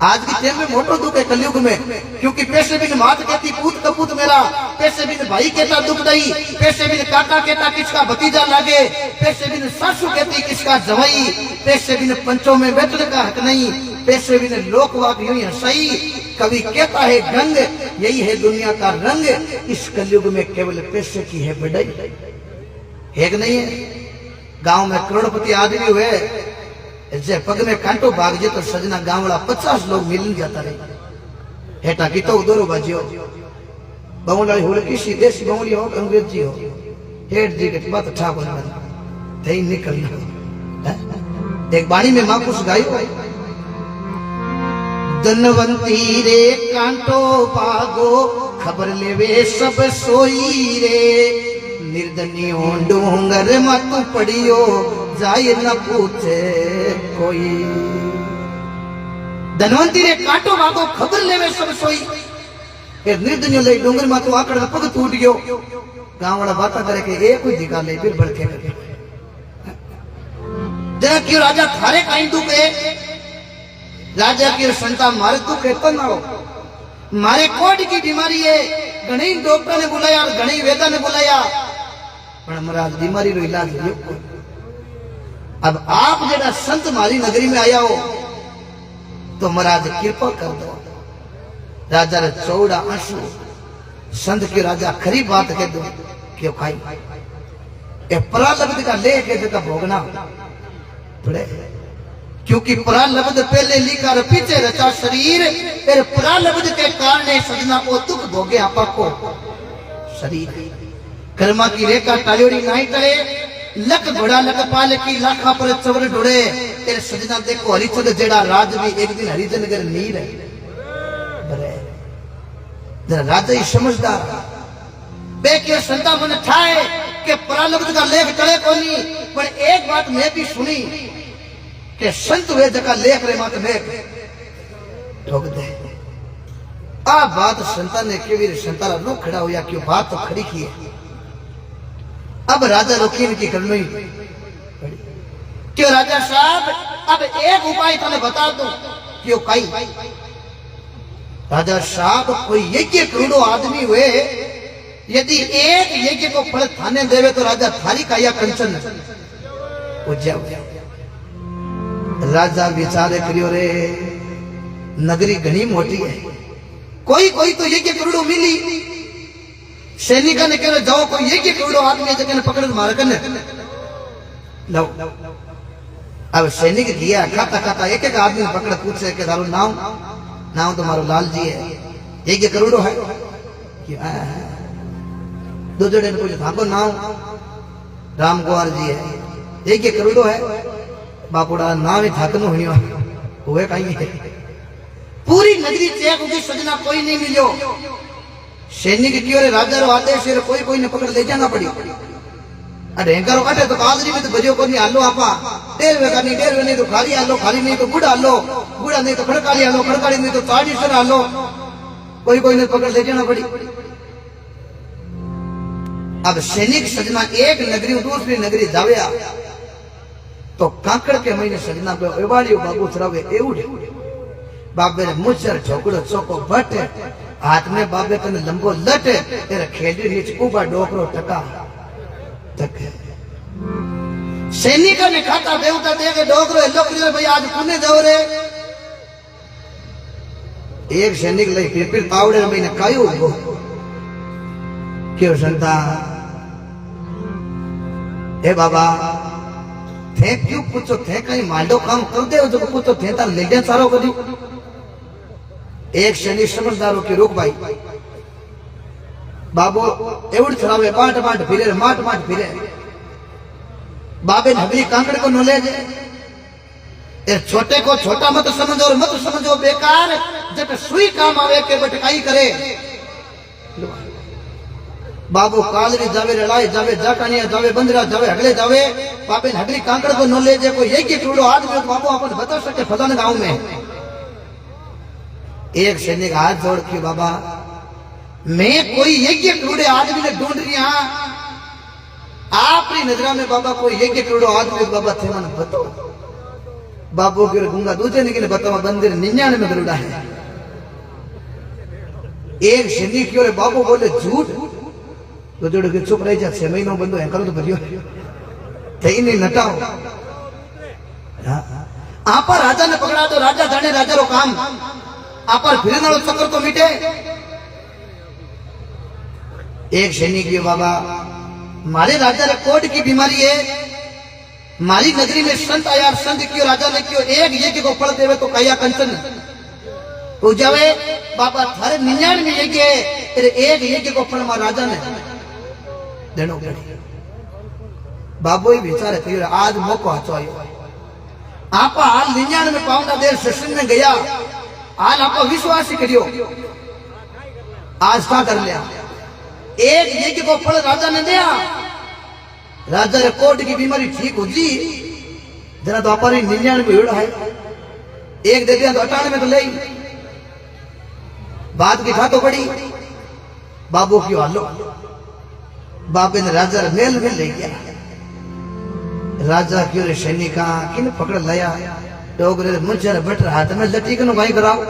आज की टाइम में मोटो दुख है कलयुग में क्योंकि पैसे बिन मात कहती पूत कपूत मेरा पैसे बिन भाई कहता दुख दई पैसे बिन काका कहता किसका भतीजा लागे पैसे बिन सासू कहती किसका जवाई पैसे बिन पंचों में बैठने का हक नहीं पैसे बिन लोकवाक यूं ही सही कवि कहता है गंग यही है दुनिया का रंग इस कलयुग में केवल पैसे की है बढ़ाई है कि नहीं है। गांव में करोड़पति आदमी हुए जे पग में कांटो भाग जे तो सजना गांव वाला 50 लोग मिल जाता रहे हेटा की तो उधर बाजियो बंगला हो किसी देसी बंगली हो अंग्रेजी हो हेड जी के बात ठाकुर बन थई निकलना एक बाणी में माकुस गायो धनवंती रे कांटो भागो खबर लेवे सब सोई रे निर्धनियों डूंगर मत पड़ियो जाए न पूछे कोई। धनवंती रे कांटो भागो खबर लेवे सब सोई निर्धनियों ले डूंगर मत आकड़ पग टूट गयो गांव वाला बात करे के एक कोई दिखा ले फिर बढ़ के जरा क्यों राजा थारे काई दुख है राजा की संता मारे दुख है तो ना मारे कोट की बीमारी है घणी डॉक्टर ने बुलाया और घणी वेदा ने बुलाया पर महाराज बीमारी रो इलाज लियो। अब आप जेड़ा संत मारी नगरी में आया हो तो महाराज कृपा कर दो। राजा रे 14 आंसू संत के राजा खरी बात कह दो क्यों खाई ए परालब्ध का लेके जगह भोगना पड़े क्योंकि परालब्ध पहले लिखा और पीछे रचा शरीर फिर परालब्ध के कारण सजना को दुख भोगे आपा को शरीर कर्मा की रेखा टायोड़ी नहीं करे लक घोड़ा लक पाल की लाखा पर चवर ढोड़े तेरे सजना देखो हरिचंद जेड़ा राज भी एक दिन हरिचंद कर नीर है जरा राजा ही समझदार बेके संता मन ठाए के परालब्ध का लेख चले कोनी पर एक बात मैं भी सुनी के संत वे जगह लेख रे मत लेख ठोक दे आ बात संता ने केवी संता रो खड़ा होया क्यों बात तो खड़ी की है। अब राजा रोकी की करनी क्यों राजा साहब अब एक उपाय तुम्हें बता दो क्यों कई राजा साहब कोई यज्ञ करोड़ों आदमी हुए यदि एक यज्ञ को फल थाने देवे तो राजा थारी का या कंचन राजा विचारे करियो रे नगरी घनी मोटी है कोई कोई तो यज्ञ करोड़ों मिली सैनिक ने कहो जाओ कोई एक करोड़ो आदमी जगह पकड़ मार कने लो। अब सैनिक दिया खाता खाता एक एक आदमी पकड़ पूछे कि तारो नाम नाम तो मारो लाल जी है, एक करोड़ो है दो जड़े ने पूछा थाको नाम राम कुमार जी है, एक करोड़ो है बापूड़ा नाम ही थाकनो हुई हुए कहीं है। पूरी नगरी चेक होगी सजना कोई नहीं मिलो। सैनिक की ओर राजा रो आदेश है कोई कोई ने पकड़ ले जाना पड़ी। अरे करो अटे तो काजरी में तो बजो को नहीं आलो आपा डेढ़ वे नहीं तो खाली आलो, खाली नहीं तो गुड़ आलो, गुड़ा नहीं तो खड़काली आलो, खड़काली नहीं तो चाड़ी सर आलो, कोई कोई ने पकड़ ले जाना पड़ी। अब सैनिक सजना एक नगरी दूसरी नगरी जाव्या तो काकड़ के महीने सजना पे एवाड़ियो बाबू थरावे एवढे बाबे ने मुचर झोकड़ो चौको भट हाथ में बाबे कने लंबो लट तेरे खेडी नीच ऊबा डोकरो टका तक सैनिक ने खाता देवता देके डोकरो लोकरी भाई आज पुणे जाओ रे। एक सैनिक लई फिर तावड़े महीने कायो गो क्यों संता हे बाबा थे क्यों पूछो थे कहीं मांडो काम कर दे जो पूछो थे तार लेडे सारो करी। एक शनि समझदारों की रोक भाई बाबो एवढ थरावे बाट बाट फिरे माट माट फिरे बाबे नबी कांकड़ को नॉलेज ए छोटे को छोटा मत समझो और मत समझो बेकार जब सुई काम आवे के बटकाई करे। बाबू कालरी जावे लड़ाई जावे जाकानिया जावे बंदरा जावे हगले जावे बापे हगली कांकड़ को नॉलेज है कोई एक करोड़ो आदमी तो बाबू अपन बता सके फलाने गांव में। एक सैनिक हाथ जोड़ के बाबा मैं कोई एक करोड़े आदमी ने ढूंढ रही हाँ आपकी नजरा में बाबा कोई एक करोड़ो आदमी बाबा थे मन बताओ। बाबू के गूंगा दूसरे ने बताओ बंदर 99 में गरुड़ा है। एक सैनिक की ओर बाबू बोले झूठ तो जोड़ के चुप रह जा 6 महीनों बंदो है करो तो भरियो थे नहीं नटाओ। आपा राजा ने पकड़ा तो राजा जाने राजा रो काम आपा फिर नालो चक्कर तो मिटे। एक सैनिक ये बाबा मारे राजा रे कोट की बीमारी है मारी नगरी में संत आया संत क्यों राजा ने क्यों एक यज्ञ को फल देवे तो कया कंचन पूजावे बाबा थारे 99 में यज्ञ तेरे एक यज्ञ को फल मार राजा ने देनो पड़ी। बाबू ही बेचारे थे आज मौको हाचो आयो आपा हाल 99 में पाउंडा देर सत्संग में गया हाल आपा विश्वास ही करियो आज क्या कर लिया एक यज्ञ को फल राजा ने दिया राजा रे कोट की बीमारी ठीक हो जी जरा तो आपा 99 में भेड़ है एक दे दिया तो 98 में तो ले बात की था तो बड़ी बाबू क्यों हालो बाबे ने राजा मेल में ले गया। राजा क्यों रे सैनिका किन पकड़ लाया डोगरे मुचर बटर हाथ में लटी कनो भाई कराओ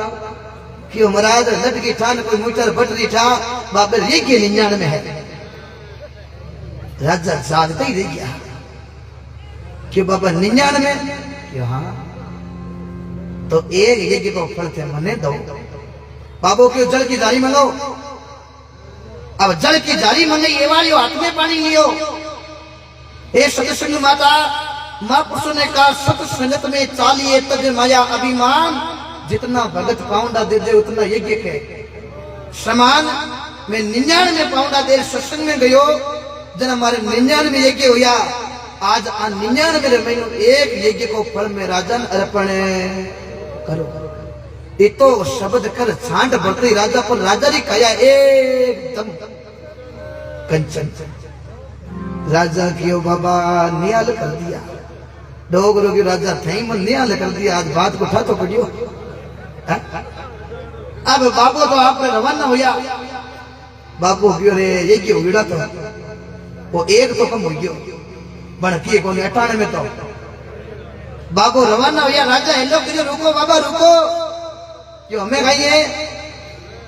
क्यों महाराज लटकी ठान कोई मुचर बटरी ठा बाबे ये के 99 में है। राजा जागते ही रह गया क्यों बाबा 99 में क्यों हाँ तो एक यज्ञ को फल थे मने दो बाबू क्यों जल की जारी मंगाओ। अब जल की जारी मंगाई ये वाली हाथ में पानी लियो। हे सत्संग माता माँ पुरुषों ने कहा सत्संगत में चालिए तज माया अभिमान जितना भगत पाउंडा दे दे उतना यज्ञ के समान। मैं 99 पाउंडा देर सत्संग में गयो जन हमारे 99 में यज्ञ हुआ आज 99 महीनों एक यज्ञ को फल में राजन अर्पण करो। ये तो शब्द कर छांट बढ़ती राजा पर राजा री कया एकदम कंचन राजा कियो बाबा नियाल कर दिया डोगरों की राजा थे मन नियाल कर दिया। आज बात को था तो पड़ियो अब बाबू तो आपने रवाना हुआ बाबू क्यों रे ये क्यों विड़ा तो वो एक तो कम हो गयो बन किए को 98 में तो बाबू रवाना हुआ। राजा हेलो क्यों रुको बाबा रुको क्यों हमें खाइए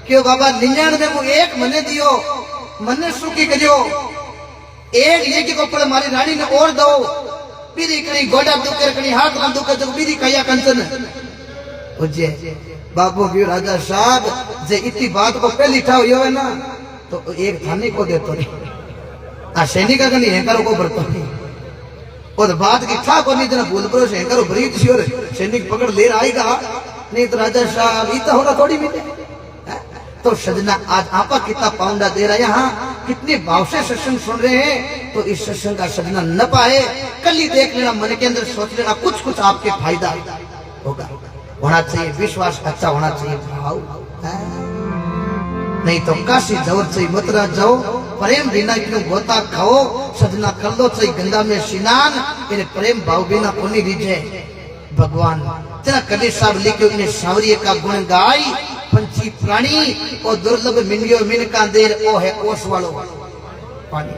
क्यों बाबा 99 में एक मने दियो मने सुखी करियो एक यज्ञ को पड़ मारी रानी ने और दो बीरी करी गोडा दुखे करी हाथ में दुखे तो बीरी कया कंचन उजे बाबू की राजा साहब जे इतनी बात को पहली ठाव यो है ना तो एक थाने को देतो नहीं, आ सैनिक का नहीं हैंकरों को भरतो नहीं। और बात की था को नहीं जना बोल करो हैंकरों भरी थी और सैनिक पकड़ ले आएगा नहीं तो राजा साहब इतना होगा थोड़ी मिले। तो सजना आज आपा कितना पाउंडा दे रहा है, यहाँ कितने भाव से सत्संग सुन रहे हैं, तो इस सत्संग का सजना न पाए कल ही देख लेना, मन के अंदर सोच लेना कुछ कुछ आपके फायदा होगा। होना चाहिए विश्वास, अच्छा होना चाहिए भाव, नहीं तो काशी जवर चाहिए मथुरा जाओ, प्रेम बिना क्यों गोता खाओ, सजना कर लो चाहिए गंगा में स्नान, इन प्रेम भाव बिना कोनी रीझे भगवान। तेरा कबीर साहब लिखे इन्हें सावरिये का गुण गाय, पंछी प्राणी और दुर्लभ मिनियो मिन का देर ओ है ओस वालो पानी।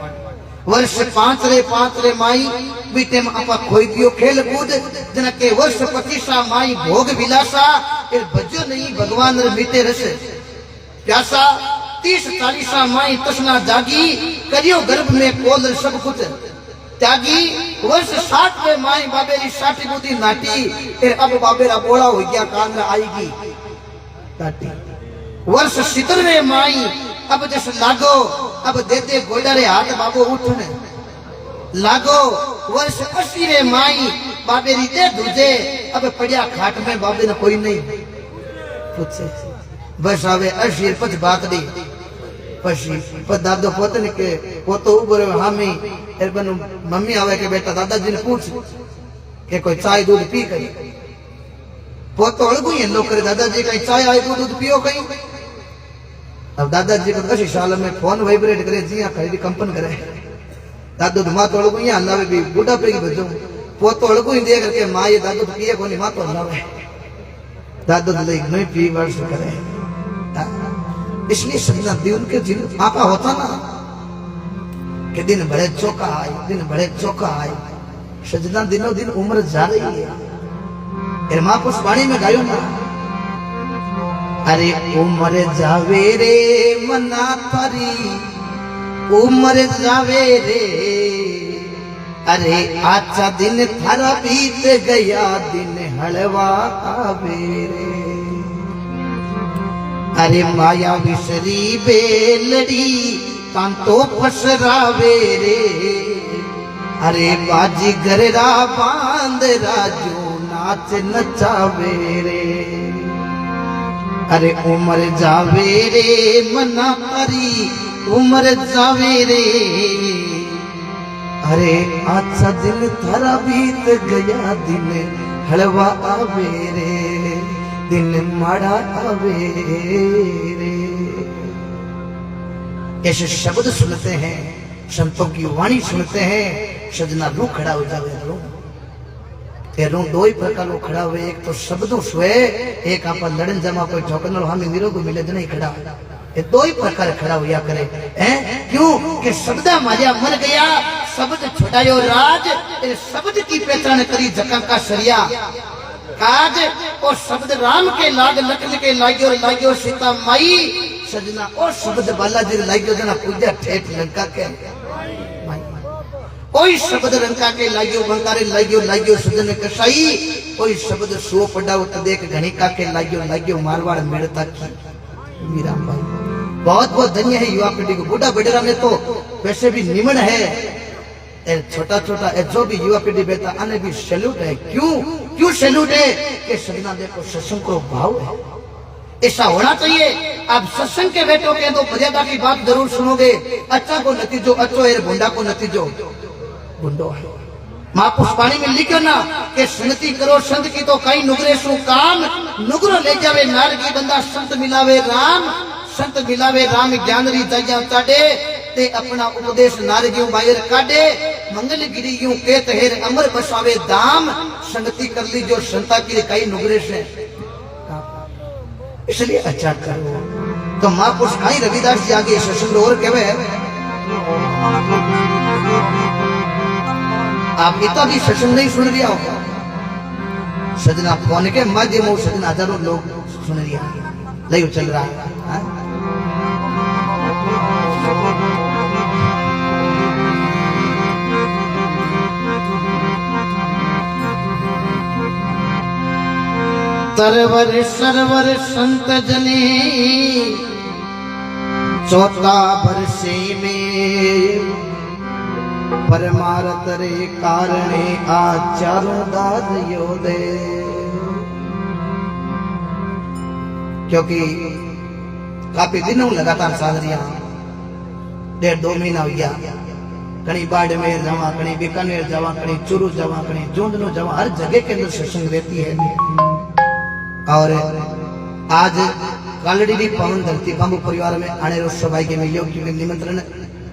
वर्ष पांच रे माई बीते में आपा खोई दियो खेल कूद, जना के वर्ष 25 माई भोग विलासा, फिर बजो नहीं भगवान रे मीठे रस प्यासा। 30-40 माई तसना जागी, करियो गर्भ में कोल सब कुछ त्यागी। वर्ष 60 माई बाबेरी 60 बुद्धि नाटी, फिर अब बाबेरा बोला हो गया कान में आएगी नाटी। वर्ष 70 माई अब जस लागो, अब देते गोडरे हाथ बाबो उठने लागो। वर्ष 80 माई बाबेरी दे दूजे, अब पड़िया खाट में बाबे ने कोई नहीं पूछे। बस आवे 80 पच बात दी पशी पर दादो पोते ने के पोतो उबरे हामी एरबन मम्मी आवे के बेटा दादाजी ने पूछ के कोई चाय दूध पी गई, पोतो अड़गु ये लोग करे दादाजी कहीं चाय आए दूध पियो कहीं। अब दादाजी को 80 साल में फोन वाइब्रेट करे जी खरीदी कंपन करे, दादू तो माँ तो अड़गु यहाँ हल्लावे भी बूढ़ा पे की बजो, पोतो अड़गु ही दे करके माँ ये दादू तो पिए कोनी माँ तो हल्लावे, दादू तो लेकिन नहीं पी वर्ष करे। इसलिए सजना दिन के दिन आपा होता ना कि दिन बड़े चौका आए, दिन बड़े चौका आए, सजना दिनों दिन उम्र जा रही है। फिर माँ पुष्प वाणी में गायो ना, अरे उम्र जावे रे मना थारी उम्र जावे रे, अरे अच्छा दिन थारा बीत गया दिन हलवा आवे रे। अरे माया विसरी बेलड़ी कांतो पसरावे रे, अरे बाजी गररा बांध राजू नाच नचावे रे। अरे उम्र जावे रे मना परी उम्र जावे रे, अरे अच्छा दिन थारा बीत गया दिन हलवा आवे रे, दिन माड़ा आवे रे। ऐसे शब्द सुनते हैं, संतों की वाणी सुनते हैं, सजना रू खड़ा हो जावे रू। रू दो ही प्रकार रो खड़ा हुए, एक तो शब्दों सुए, एक आप लड़न जमा कोई ठोकन हमें वीरों को मिले नहीं खड़ा, ये दो ही प्रकार खड़ा हुआ करे हैं। क्यों कि शब्द मारिया मर गया, शब्द छुड़ायो राज, शब्द की पहचान करी जका का सरिया काज, और शब्द राम के लाग लखन के लाग्यो सीता माई, सजना और शब्द बालाजी लाग्यो जना पूजा ठेठ लंका के कोई शब्द रंका के लाग्यो बंकारे लाग्यो सजन कसाई, कोई शब्द सो पड़ाओ तो देख घनिका के लाग्यो मारवाड़ मेड़ता की मीरा भाई। बहुत बहुत धन्य है युवा पीढ़ी को, बूढ़ा बडेरा में तो वैसे भी निमन है, छोटा छोटा जो भी युवा पीढ़ी बेटा आने भी सैल्यूट है। क्यों सैल्यूट है कि सजना देखो सत्संग को भाव है, ऐसा होना चाहिए। आप सत्संग के बेटों के तो मर्यादा की बात जरूर सुनोगे, अच्छा को नतीजो अच्छो है, बुंडा को नतीजो बुंडो है। माँ पुष्पाणी में लिखो ना कि सुनती करो संत की तो कई नुगरे सु काम, नुगरो ले जावे नार की बंदा संत मिलावे राम, संत मिलावे राम ज्ञान री दया चाडे, ते अपना उपदेश नारगियों बाहर काटे, मंगल गिरी यूं केत हेर अमर बसावे दाम, संगति कर ली जो संता की कई नुगरे से, इसलिए अच्छा करो। तो माँ पुष्पाणी रविदास जी आगे सत्संग और कहवे, आप इतना भी सत्संग नहीं सुन रिया होगा, सजना फोन के माध्यम से सजना हजारों लोग सुन रिया नहीं चल रहा है। तरवर सरवर संत जने चौथा वर्षे में परमारथ रे कारणे आचारो दाद योदे। क्योंकि काफी दिनों लगातार साध रिया, 1.5-2 महीना हो गया। कहीं बाड़मेर जावा, कहीं बीकानेर जावा, कहीं चूरू जावा, कहीं जोंधनो जावा, हर जगह के अंदर सत्संग रहती है। और आज कालड़ी की पावन धरती बाबू परिवार में आने रोज सभाई के मिलियो, क्योंकि निमंत्रण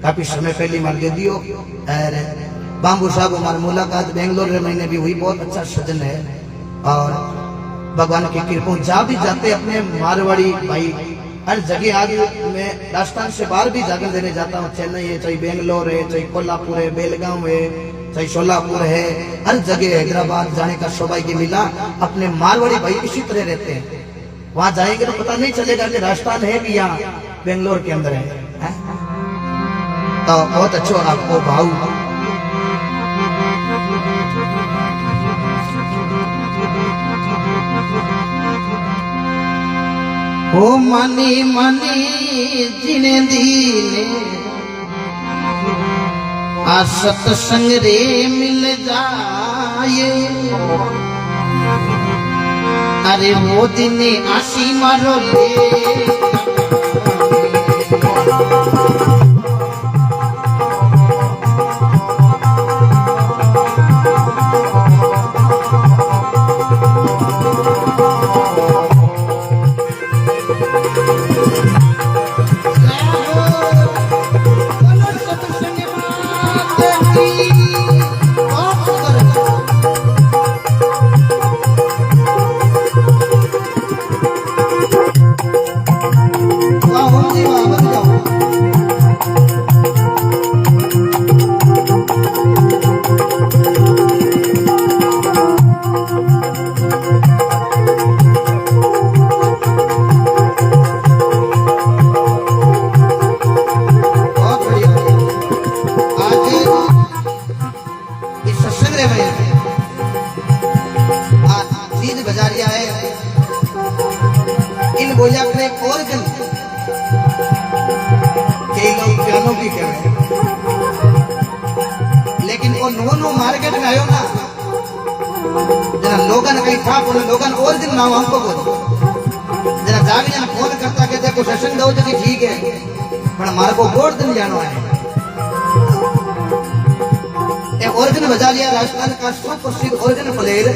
काफी समय पहले मार दे दियो। और बाबू साहब हमारी मुलाकात बेंगलोर में महीने भी हुई, बहुत अच्छा सजन है। और भगवान की कृपा जहाँ भी जाते अपने मारवाड़ी भाई हर जगह, आज मैं राजस्थान से बाहर भी जाकर देने जाता हूँ, चेन्नई है, चाहे बेंगलोर है, चाहे कोल्हापुर है, बेलगांव है, चाहे सोलापुर है, हर जगह हैदराबाद जाने का सौभाग्य मिला। अपने मारवाड़ी भाई इसी तरह रहते हैं, वहां जाएंगे तो पता नहीं चलेगा कि राजस्थान है कि यहाँ बेंगलोर के अंदर है। तो बहुत अच्छा आपको भाव। ओ मनी मनी जिने दीने आ सत्संग रे मिल जाए, अरे वो दिन आशी मारो ले। इन बोलिया अपने ऑर्गन कई लोग पियानो भी कह रहे, लेकिन वो नो मार्केट में आयो ना, जना लोगन कहीं था बोले लोगन ऑर्गन ना हमको बोल जना जाके जना फोन करता के देखो सेशन दो जी ठीक है, पर हमारे को बोर्ड दिन जाना है। एक ऑर्गन बजा लिया राजस्थान का सुप्रसिद्ध ऑर्गन प्लेयर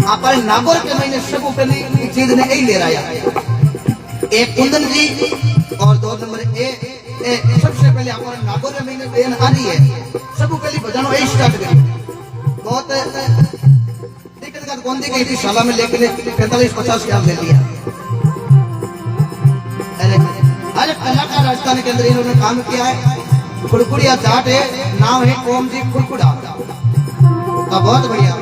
अपन नागौर के महीने सबको पहली चीज ने यही ले रहा है, एक कुंदन जी और 2 नंबर ए सबसे पहले अपन नागौर के महीने बेन आ रही है, सबको पहली बजानो यही स्टार्ट करी। बहुत दिक्कत का कौन दी गई थी शाला में, लेकिन 45-50 क्या ले लिया। अरे कलाकार राजस्थान के अंदर इन्होंने काम किया है। खुड़कुड़िया जाट है, नाम है ओम जी खुड़कुड़ा, बहुत बढ़िया।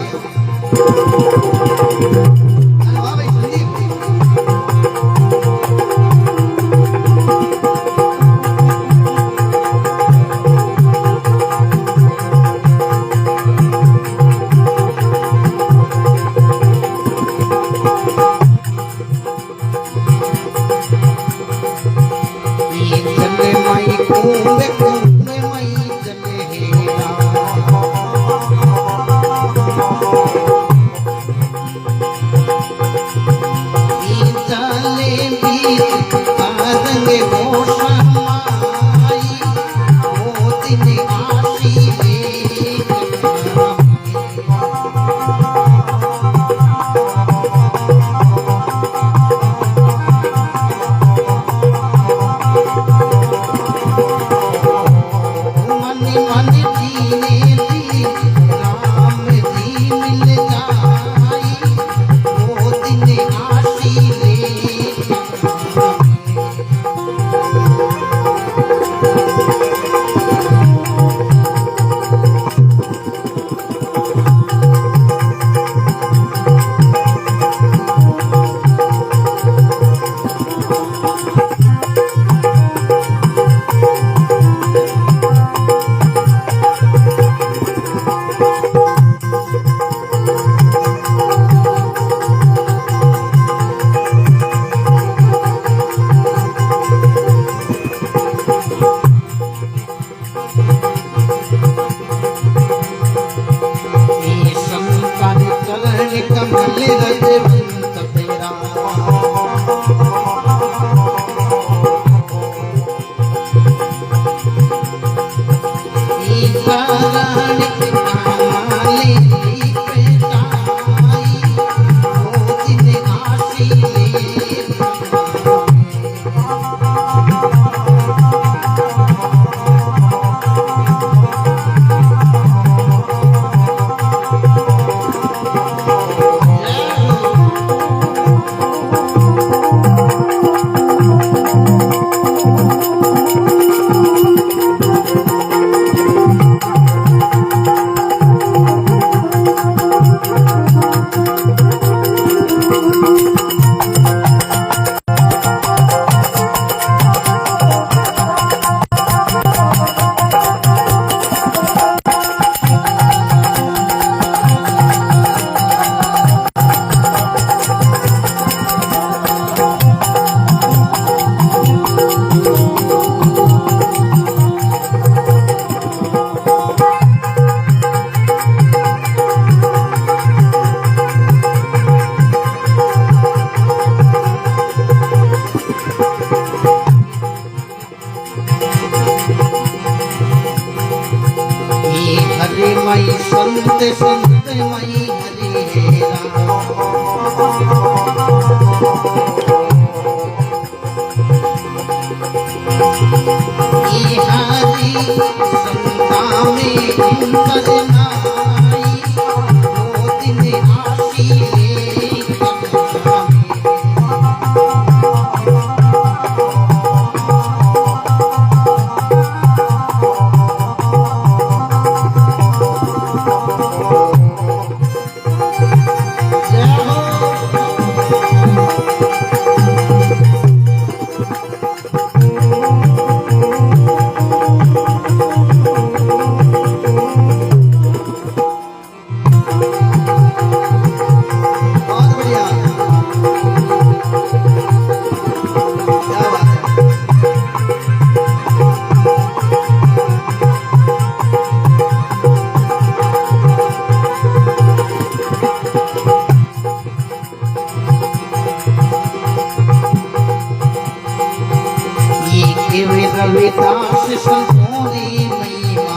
रविदास संतोरी महिमा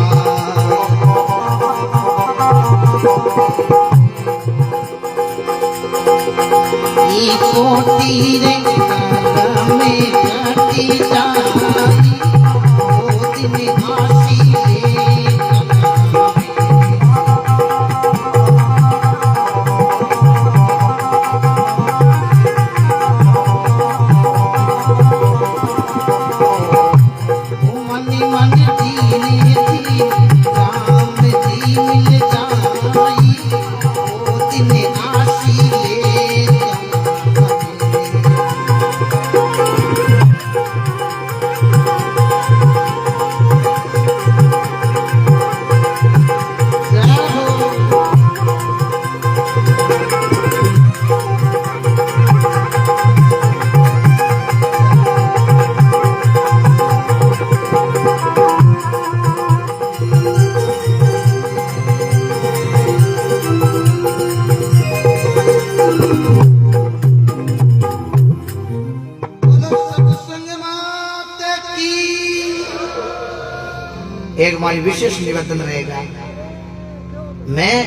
कोटी रे में काटी जाती ओ दिन आसी एक हमारी विशेष निवेदन रहेगा। मैं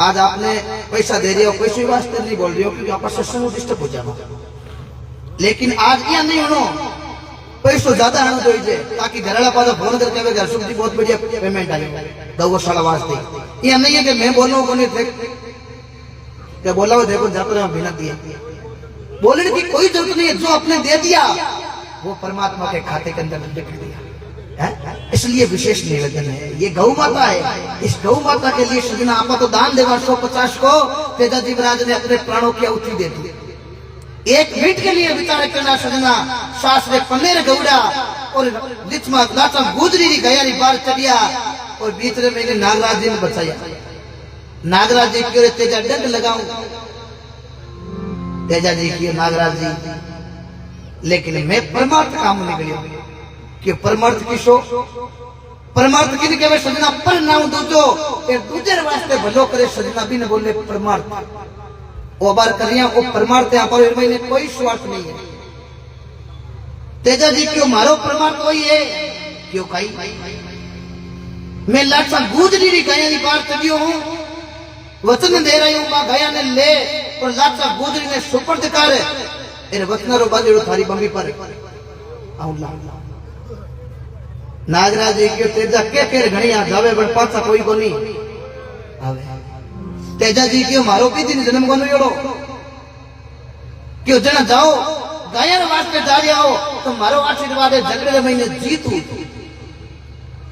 आज आपने पैसा दे रही हो, पैसे वास्ते नहीं बोल रही हो क्योंकि आपका सत्संग डिस्टर्ब हो जाएगा, लेकिन आज क्या नहीं होनो पैसों ज्यादा आना चाहिए ताकि घरवाला पास फोन करके घर सुख जी बहुत बढ़िया पेमेंट आई गौशाला वास्ते। यह नहीं है कि मैं बोलूँ को नहीं थे बोला वो देखो जाते रहे बिना दिए, बोलने की कोई जरूरत नहीं है। जो आपने दे दिया वो परमात्मा के खाते के अंदर लिख दिया है। इसलिए विशेष निवेदन है, ये गौ माता है, इस गौ माता के लिए सजना आपा तो दान देवा 150 को तेजाजी महाराज ने अपने प्राणों की आहुति दे दी। एक मिनट के लिए विचार करना सजना शास्त्र पन्नेर गौड़ा और लिचमा लाचा गुजरी गया बाल चढ़िया और बीच में नागराज जी ने बचाया। नागराज जी की तेजा डंड लगाऊं तेजा जी की नागराज जी, लेकिन मैं परमार्थ काम निकली कि परमार्थ की शो परमार्थ की के सजना पर नाम दूजो ए दूसरे वास्ते भलो करे सजना भी न बोले परमार्थ ओ बार करिया ओ परमार्थ यहां पर मैंने कोई स्वार्थ नहीं है। तेजा जी क्यों मारो परमार्थ वही है क्यों कही मैं लाचा गुजरी री गया नी बार चढ़ियो हूं, वचन दे रही हूं मां गया ने ले और लाचा गुजरी ने सुपर्द कर एरे वचनारो बांधेड़ो थारी बंबी पर आऊं ला नागराज जी के तेजा के फेर घणिया जावे पण पाछा कोई कोनी आवे। तेजा जी के मारो पीती ने जन्म कोनो योड़ो क्यों जना जाओ गायन वास्ते जा रहे हो तो मारो आशीर्वाद है झगड़े महीने जीतू।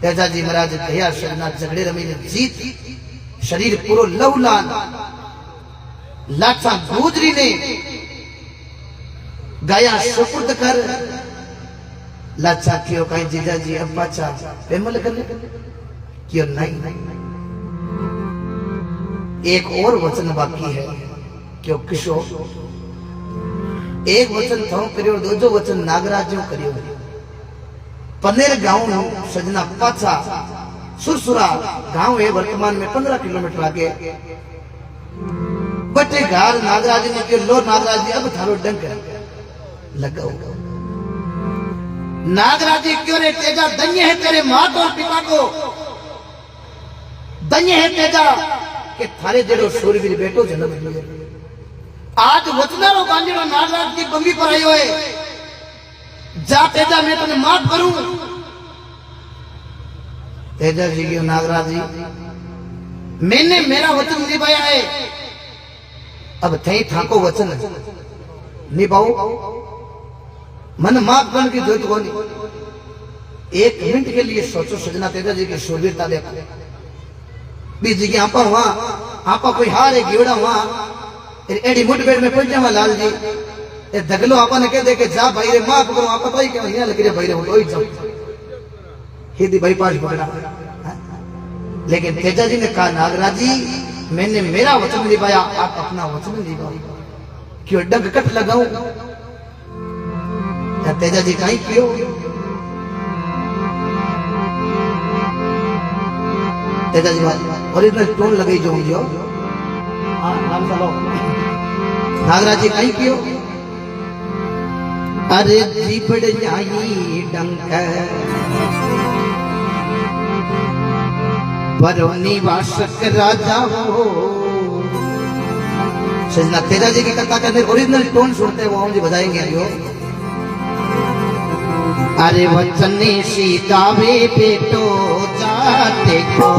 तेजा जी महाराज कया शरणा झगड़े रमीने जीत शरीर पूरो लवलान लाचा गुजरी ने गाया सुपुर्द कर लाचा क्यों कहीं जीजा जी अब पाचा पेमल करने क्यों नहीं। एक और वचन बाकी है क्यों किशो एक वचन थो करियो दूजो वचन नागराज जो करियो। पनेर गांव सजना पाचा सुरसुरा गांव है वर्तमान में 15 किलोमीटर आगे बटे घर नागराज ने क्यों लो नागराज जी अब थारो डंक लगाओ। नागराज जी क्यों रे तेजा धन्य है तेरे मात और पिता को, धन्य है तेजा के थारे जेड़ो शूरवीर बेटो जन्म लियो। आज वचनारो बांधेड़ो नागराज की बंबी पर आयो है जा तेजा मैं तने माफ करूं। तेजा जी क्यों नागराज जी मैंने मेरा वचन निभाया है अब थई थाको वचन निभाओ मन माफ करने की जरूरत कोनी। एक मिनट के लिए सोचो सजना तेजा जी की शूरवीरता देखो बीजी की आपा हुआ आपा कोई हारे गिवड़ा हुआ एडी मुठभेड़ में पड़ जावा लाल जी ए दगलो आपा ने कह दे के जा भाई रे माफ करो आपा भाई के यहां लग रे भाई रे होई जाओ हिदी भाई पास पकड़ा। लेकिन तेजा जी ने कहा नागराज जी मैंने मेरा वचन निभाया आप अपना वचन निभाओ क्यों डग कट लगाऊं। तेजा जी कहीं क्यों तेजा जी ओरिजिनल टोन लगाई जो मुझे हाँ नाम चलो नागराज जी कहीं क्यों अरे जीपड़ जाई डंक बरोनी वासक राजा हो। सजना तेजा जी की कथा के अंदर ओरिजिनल टोन सुनते वो हम जी बजाएंगे यो अरे वचने सीतावे बेटो जाते को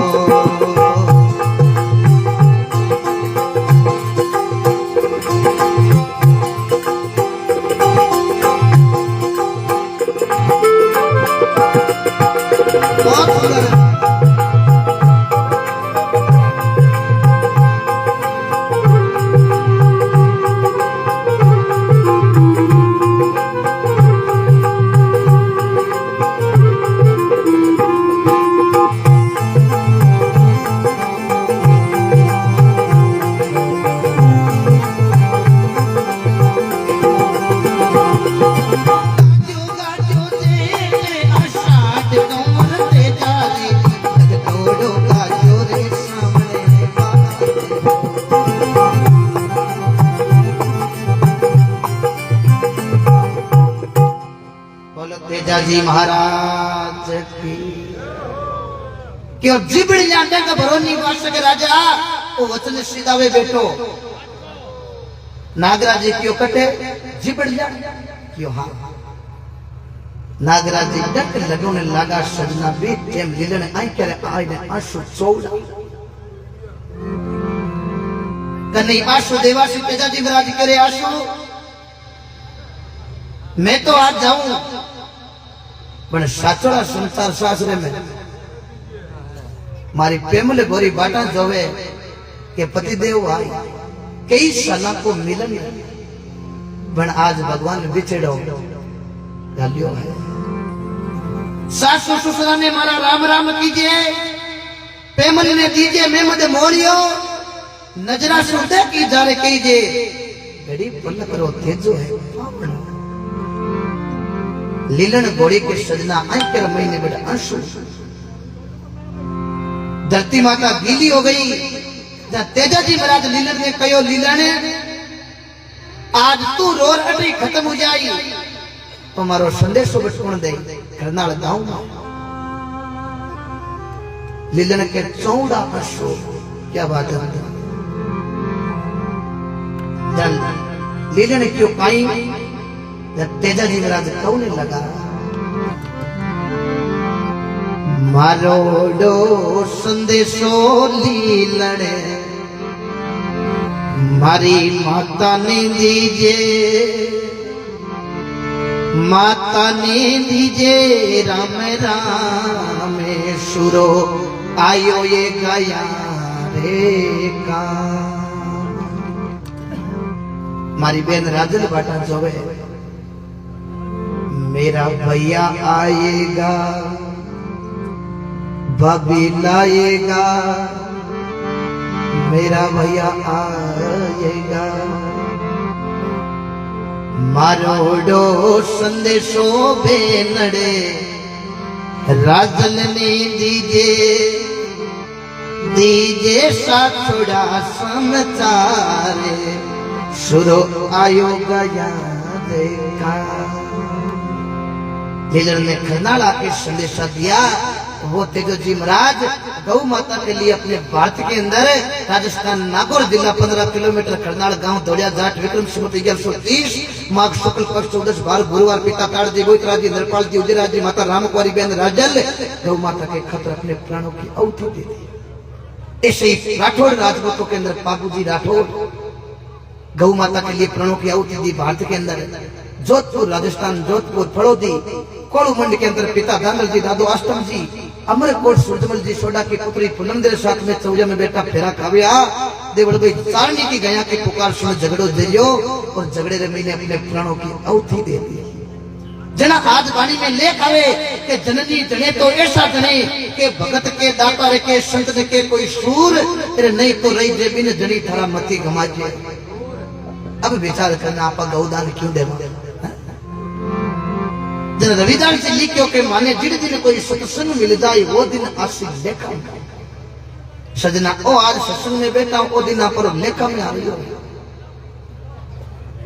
तेजा जी महाराज की क्यों जिबड़ जाते का भरोनी वासक राजा वो वचन सीधावे बेटो नागराज जी क्यों कटे जिबड़ जा क्यों हाँ नागराज जी डक लगोने लगा सजना भी टेम लीलने आई करे आई ने आंसू चौड़ा कन्हई आंसू देवासी तेजा जी महाराज करे आंसू मैं तो आज जाऊं पण साचोड़ा संसार सासरे में मारी प्रेमले गोरी बाटा जोवे के पतिदेव आई कई साल को मिलन पण आज भगवान बिछड़ो गालियो है। सासु ससुरा ने मारा राम राम कीजिए प्रेमल ने दीजिए मैं मदे मोरियो नजरा सुनते की जारे कीजिए घड़ी पल करो तेजो है लीलन घोड़ी के सजना आंकर महीने बड़े आंसू धरती माता गीली हो गई जहाँ तेजा जी महाराज लीलन ने कहो लीलन आज तू रोर अटरी खत्म हो जाई तो मारो संदेशो बचपन दे करनाल गाँव लीलन के चौड़ा अशोक, क्या बात है। जल लीलन क्यों काई तेजा जी महाराज कौने लगा मारोडो संदेशो लीलड़े मारी माता ने दीजे, माता ने दीजे राम राम शुरो आयो ये गया रे का। मारी बहन राजल बाटा जोवे मेरा भैया आएगा भाभी लाएगा, मेरा भैया आएगा मारोडो संदेशो बेनड़े राजन ने दीजे, दीजे साथोड़ा समाचारे शुरू आयो गया देखा। लीलन ने खरनाला के संदेशा दिया। वो तेजो जी महाराज गौ माता के लिए अपने भारत के अंदर राजस्थान नागौर जिला 15 किलोमीटर करनाल गांव दौड़िया जाट विक्रम संवत 1130 माघ शुक्ल पक्ष 14 बार गुरुवार पिता ताड़जी गोइतराजी नरपाल जी उजराजी माता रामकुमारी बहन राजल गौ माता के खतर अपने प्राणों की आहुति दे दी। ऐसे ही राठौड़ राजपूतों के अंदर पाबूजी राठौड़ गौ माता के लिए प्राणों की आहुति दी। भारत के अंदर जोधपुर राजस्थान जोधपुर फड़ौदी कोलू मंडी के अंदर पिता दानल जी दादो अष्टम जी अमरकोट सूरजमल जी सोडा की पुत्री पूनम देर साथ में चौजा में बेटा फेरा खाव्या देवल भाई चारनी की गया की पुकार सुन झगड़ो दरियो और झगड़े रे मैंने अपने प्राणों की आहुति दे दी। जना आज वाणी में लेख आवे के जननी जने तो ऐसा जने के भगत के दाता रे के संत ने के कोई सूर तेरे नहीं तो रही देवी ने जनी थारा मती गमा के। अब विचार करना आपा गौदान क्यों देवा। जन रविदास जी लिखियो के माने जिन दिन कोई सत्संग मिल जाए वो दिन आशी लेखा सजना ओ आज सत्संग में बैठा ओ दिन पर लेखा में आ रही हो।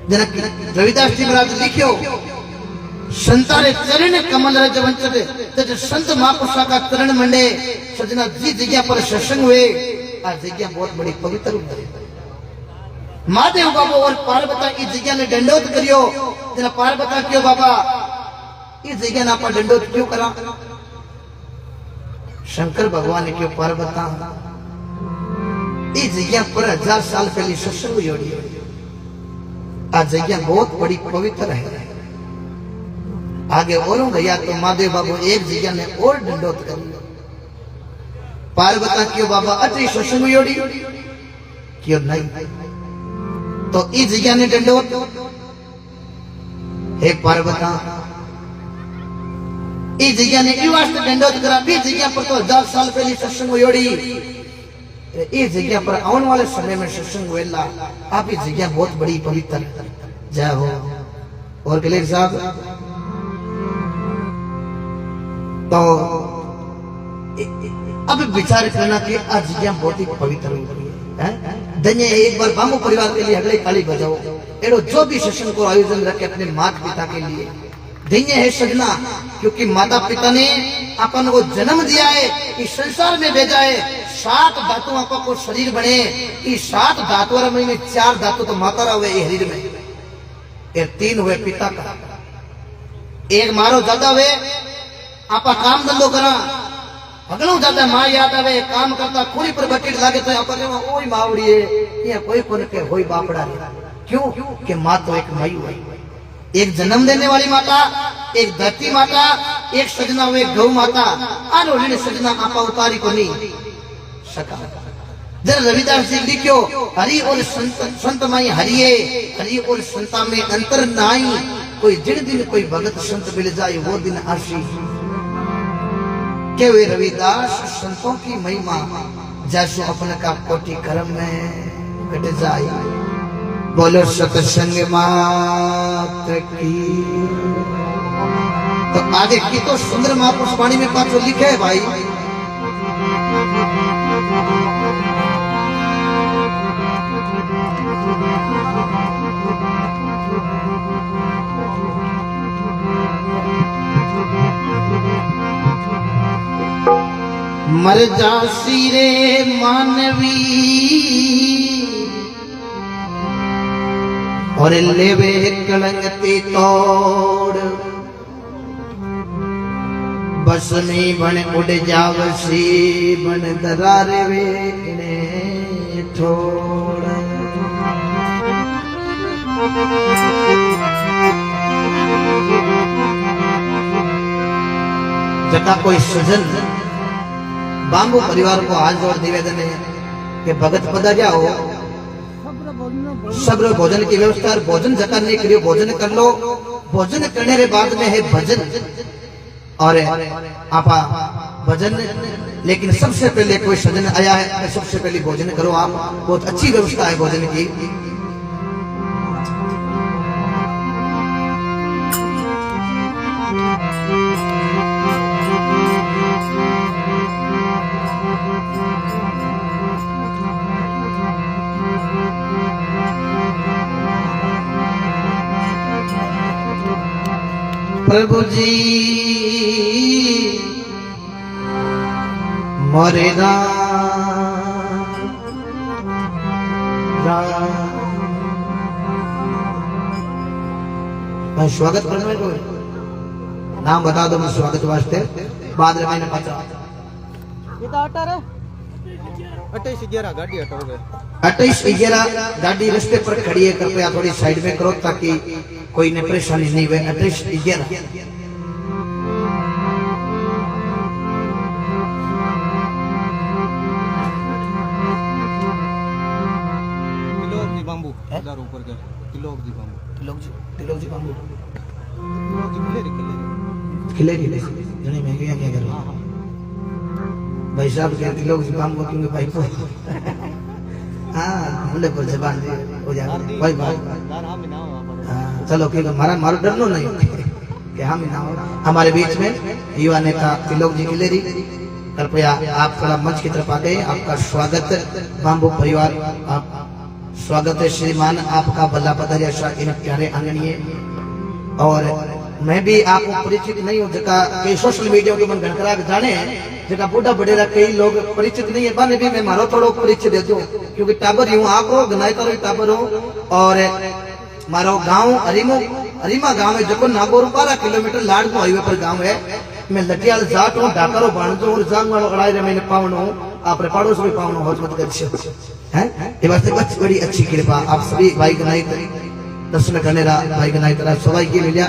जन रविदास जी महाराज लिखियो संतारे चरण कमल रज वंचते तज संत महापुरुषा का चरण मंडे सजना जी जगह पर सत्संग हुए आज जगह बहुत बड़ी पवित्र है। महादेव बाबा और पार्वती इस जगह ने दंडोत करियो जना पार्वती क्यों बाबा इस जगह ना पर दंडोत क्यों करा। शंकर भगवान ने क्यों पार्वती इस जगह पर 1000 साल पहले सत्संग हुई। आज जगह बहुत बड़ी पवित्र है। आगे और गया तो महादेव बाबू एक जगह ने और दंडोत कर पार्वती क्यों बाबा अति सत्संग हुई क्यों नहीं तो इस जगह ने दंडोत हे पार्वती इस जगह ने वास्ते दंडोत करा। इस जगह पर तो 1000 साल पहले सत्संग हुई। इस जगह पर आने वाले समय में सत्संग हुएला। आप इस जगह बहुत बड़ी पवित्र जय हो। और कलेर साहब तो अब विचार करना कि आज जगह बहुत ही पवित्र हुई है। धन्य एक बार बामू परिवार के लिए अगले ताली बजाओ। एडो जो भी सत्संग को आयोजन रखे अपने माता पिता के लिए धन्य है सजना क्योंकि माता पिता ने अपन को जन्म दिया है इस संसार में भेजा है। 7 धातु आपा को शरीर बने इस 7 धातुओं में 4 धातु तो माता रा हुए शरीर में ये 3 हुए पिता का एक मारो ज्यादा हुए आपा काम धंधो करा अगलो ज्यादा मां याद आवे काम करता पूरी पर बकेट लागे तो आपा के ओई मावड़ी है ये कोई कोन के होई बापड़ा क्यों कि मां तो एक माई हुई एक जन्म देने वाली माता एक धरती माता एक सजना हुए गौ माता आरोही सजना आपा उतारी को नहीं सका। जरा रविदास जी लिखियो हरि और संत माई हरिये हरि और संता में अंतर नाई कोई जिन दिन कोई भगत संत मिल जाए वो दिन आशी के वे रविदास संतों की महिमा जैसो अपने का कोटि कर्म में कट जाए। बोलो सत्संग मात की। तो आगे की तो सुंदर महापुरुष वाणी में पांचों लिखे है भाई। मर जासी रे मानवी और लेवे कलंगती तोड़ बस में बन उड़ जावसी बन दरारे वे छोड़ जटा कोई सजन बांबू परिवार को हाथ जोड़ निवेदन है कि भगत पदा जाओ सब्र भोजन की व्यवस्था और भोजन जटा नहीं करियो भोजन कर लो भोजन करने के बाद में है भजन और आपा भजन लेकिन सबसे पहले कोई सजन आया है सबसे पहले भोजन करो आप बहुत अच्छी व्यवस्था है भोजन की प्रभु जी मोरे मैं स्वागत करने में कोई नाम बता दो मैं स्वागत वास्ते बाद में मैंने पता अट्ठाईस 11 गाड़ी हटाओगे 28-11 गाड़ी रास्ते पर खड़ी है कृपया थोड़ी साइड में करो ताकि कोई ने परेशानी नहीं हुए 28-11 बांबू इधर ऊपर के तिलोक जी बांबू तिलोक जी बांबू खिले खिले जने मैं क्या करो भाई साहब के तिलोक जी बांबू क्योंकि भाई को हाँ मुंडे पर जबान हो जाए भाई भाई चलो कि मारा डरनो नहीं कि हम ही ना हो हमारे बीच में युवा नेता तिलोक जी गिलेरी कृपया आप थोड़ा मंच की तरफ आ गए आपका स्वागत बांबू परिवार आप स्वागत है श्रीमान आपका भला पधारिया इन प्यारे आंगणीय और मैं भी आपको परिचित नहीं हूँ जगह कई सोशल मीडिया के मन घनकरा जाने जगह बूढ़ा बड़ेरा कई लोग परिचित नहीं है बाने भी मैं मारो थोड़ो परिचय दे दूं क्योंकि टाबर यूं आपको गनाई करो टाबर हो और मारो गांव हरीमा गांव है जो नागौर 12 किलोमीटर लाडको हाईवे पर गांव है मैं लटियाल जाट हूँ ढाकारो बाणजो और जांग वालों अड़ाई रे मैंने पावनो आपरे पड़ोस में पावनो हो मत कर हैं ये बात बहुत बड़ी अच्छी कृपा आप सभी भाई गनाई दर्शन करने रा भाई गनाई तरह सवाई की मिलिया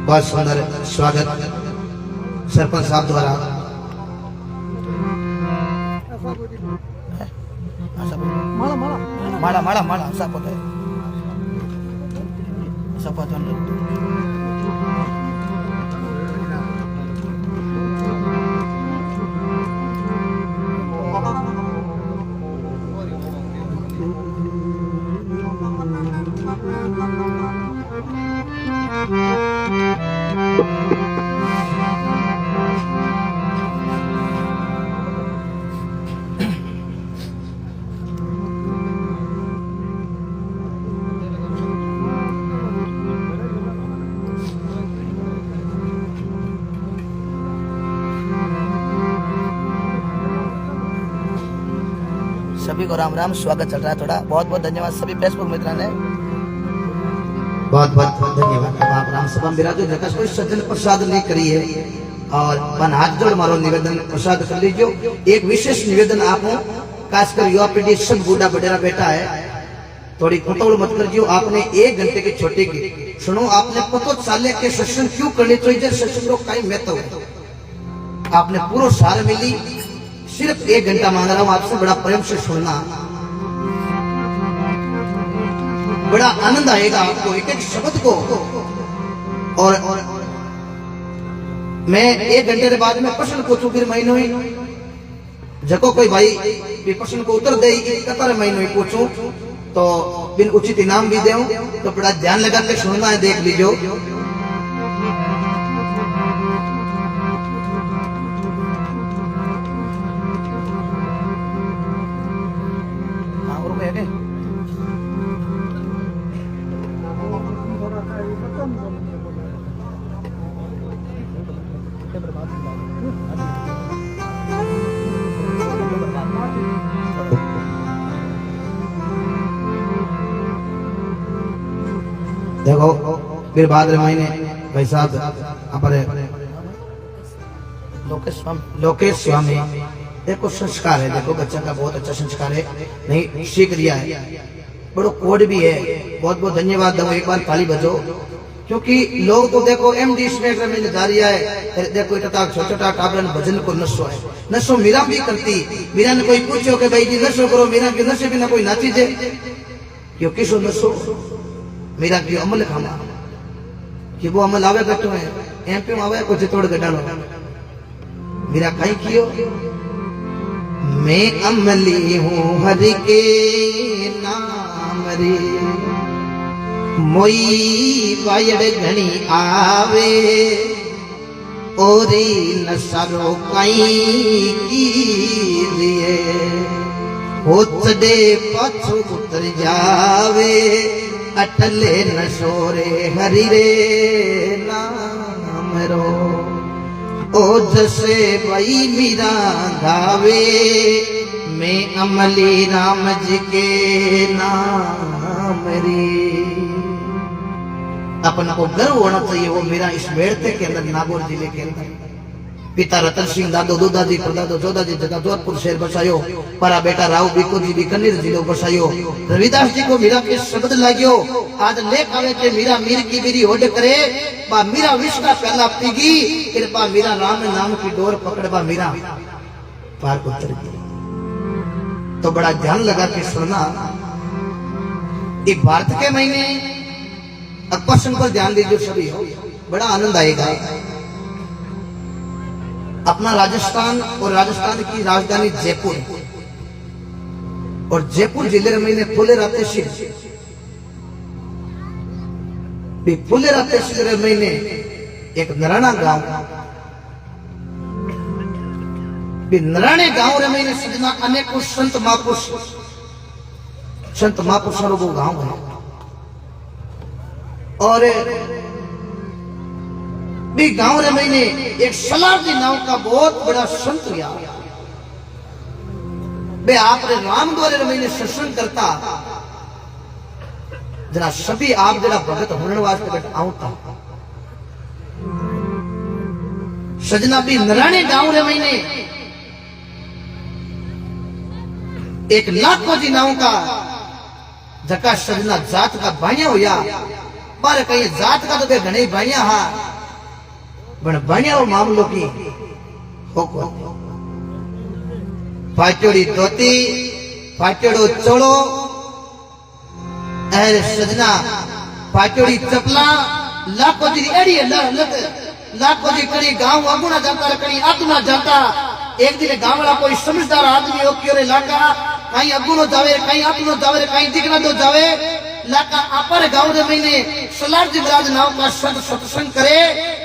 बहुत सुंदर स्वागत सरपंच साहब द्वारा माला माला माला सब पता है सब पता है सभी को राम राम स्वागत चल रहा है थोड़ा बहुत बहुत धन्यवाद सभी फेसबुक मित्रों ने बहुत बहुत धन्यवाद आप राम सभा विराजो जगह कोई सज्जन प्रसाद नहीं करी है और मन हाथ जोड़ मारो निवेदन प्रसाद कर लीजिए एक विशेष निवेदन आप खासकर युवा पीढ़ी सब बूढ़ा बडेरा बैठा है थोड़ी कुतौड़ मत कर आपने 1 घंटे की छोटी की सुनो आपने 25 साल के सत्संग क्यों करनी चाहिए सत्संग कहीं महत्व है आपने पूरा सार मिली सिर्फ 1 घंटा मांग रहा हूं आपसे बड़ा प्रेम से सुनना बड़ा आनंद आएगा आपको एक एक शब्द को और मैं 1 घंटे के बाद में प्रश्न पूछूं फिर महीनों ही जको कोई भाई प्रश्न को उत्तर दे कतर महीनों ही पूछूं तो बिन उचित इनाम भी देऊं तो बड़ा ध्यान लगा के सुनना है देख लीजिए देखो फिर भाद्र महीने भाई साहब हमारे लोकेश स्वामी देखो संस्कार है, देखो बच्चा का बहुत अच्छा संस्कार है, नहीं सीख लिया है, बड़ो कोड भी है। बहुत बहुत धन्यवाद दो, एक बार ताली बजो। क्योंकि लोग तो देखो एमडी स्नेटर में जा रही है, देखो इतना छोटा टाबरन भजन को नशो है, नशो मीरा भी करती। मीरा ने कोई पूछो कि भाई जी नशो करो, मीरा के नशे बिना कोई नाची जे, क्यों किसो नशो मीरा की अमल खाना कि वो अमल आवे कटो है एमपी में आवे कुछ तोड़ गडानो मीरा कहीं कियो। मैं अमली हूँ हरि के नाम रे, मोई वायड़ घनी आवे, ओरी नसरो कहीं कीजिए, हो चढ़े पछू उतर जावे, अटले नशोरे हरि रे नाम रो। ओ जसे वही मीरा गावे, मैं अमली राम जी के नाम रे। अपन को गर्व होना चाहिए, वो मेरा इस बेड़ते के अंदर नागौर जिले के अंदर पिता रतन सिंह दादो दादाजी परदादो जोदाजी जगह जोधपुर शहर बसायो, परा बेटा राव बीको जी बीकानेर जिलो बसायो। रविदास जी को मीरा के शब्द लाग्यो, आज लेख आवे के मीरा मीर की मेरी ओड करे, बा मीरा विश्व का पहला पीगी, फिर बा मीरा राम नाम की डोर पकड़ बा मीरा पार उतर गई। तो बड़ा ध्यान लगा के सुनना, ये भारत के महीने अक्सर पर ध्यान दीजिए सभी, बड़ा आनंद आएगा। अपना राजस्थान और राजस्थान की राजधानी जयपुर, और जयपुर जिले में महीने फुले राते शिविर महीने एक नराना गांव, नराने गांव रे महीने सजना अनेकों संत महापुरुषों को गांव है। और भी गांव रे महीने एक सलारजी नाम का बहुत बड़ा संत गया, बे आप रे राम द्वारे रे महीने सत्संग करता, जरा सभी आप जरा भगत होने वास्ते बैठ आवता। सजना भी नराने गांव रे महीने एक लाखो जी नाम का जका सजना जात का भाइया होया, पर कहीं जात का तो बे घणे भाइया हा, पण भाइया वो मामलो की होको फाटोड़ी धोती फाटोड़ो चोड़ो अरे सजना फाटोड़ी चपला लाखों जी एड़ी लाखों जी कड़ी गांव अगुना जाता कड़ी आतुना जाता। एक दिन गांव वाला कोई समझदार आदमी हो क्यों रे लाका कहीं अगुनो जावे कहीं आतुनो जावे कहीं दिखना तो जावे, लाका अपर गांव रे महीने सलारजी महाराज नाम का संत सत्संग करे,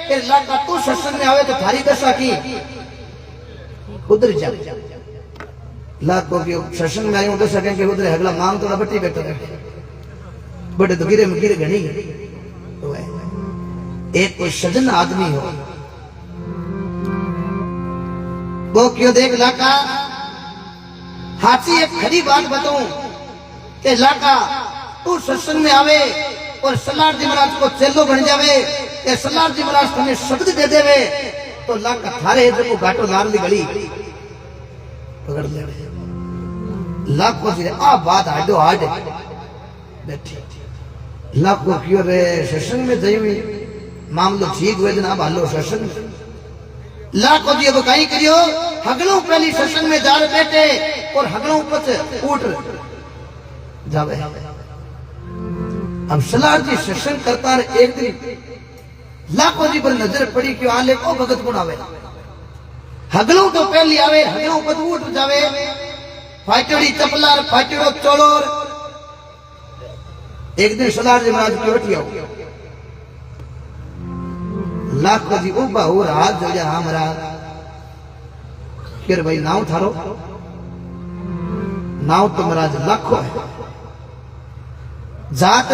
फिर लाका तू सत्संग में आवे तो थारी दशा की उधर जा। लाखों की सत्संग में आयो तो सके के उधर अगला मांग तो बट्टी बैठो बड़े तो गिरे में गिरे घनी तो है। एक कोई सजन आदमी हो वो क्यों देख लाका हाथी एक खरी बात बताऊं कि लाका तू सत्संग में आवे और सलारजी महाराज को चेलो बन जावे, ये सलारजी महाराज तुम्हें शब्द दे देवे तो लाका थारे को घाटो नारली गली पकड़ ले। लाखों जी आ बात हाडो हाड बैठी लाखों क्यों रे सत्संग में जई मामलो ठीक हुए ना भालो सत्संग में लाखों जी अब कहीं करियो हगलों पहली सत्संग में जा बैठे और हगलों पर उठ जावे। अब सलारजी सत्संग करता रहे, एक दिन लाखों जी पर नजर पड़ी कि आले को भगत गुण आवे, हगलों तो पहली आवे हगलों पर उठ जावे, फाटड़ी चपलार फाटड़ो चोलोर। एक दिन सलारजी महाराज की बैठी आओ, लाखों जी उबा हो हाथ जोड़िया, हाँ महाराज फिर भाई नाव थारो नाव तो महाराज लाखों है, जात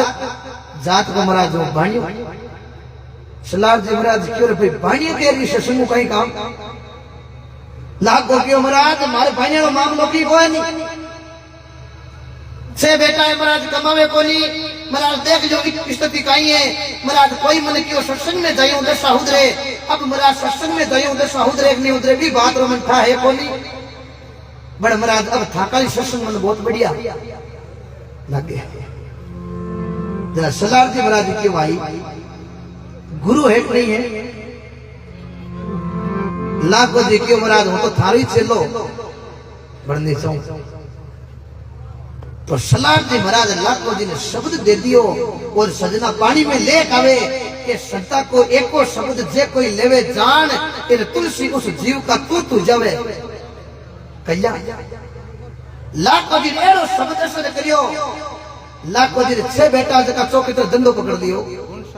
को महाराज वो बाणियो। सलारजी महाराज क्यों रे भाई बाणियो के रही सत्संग कहीं काम लाखों क्यों महाराज मारे भाइयों का मामलो की कोई नहीं से बेटा है महाराज कमावे को नहीं महाराज देख जो स्थिति काई है महाराज कोई मन क्यों सत्संग में जायूं दशा उधरे अब महाराज सत्संग में जायूं दशा उधरे नहीं उधरे भी बात रो मन था है कोनी बड़ महाराज अब थाकाली सत्संग मन बहुत बढ़िया लगे जरा सलार जी महाराज क्यों आई गुरु है कि नहीं है लाखों जी क्यों महाराज हो तो थारी चलो बढ़ने चाहूं तो सलार जी महाराज लाखों जी ने शब्द दे दियो और सजना पानी में लेक आवे कि संता को एको शब्द जे कोई लेवे जान इन तुलसी उस जीव का तू जावे कल्या लाखों जी ने एड़ो शब्द से करियो लाखों जी ने 6 बेटा जका चौकी तो धंधो पकड़ दियो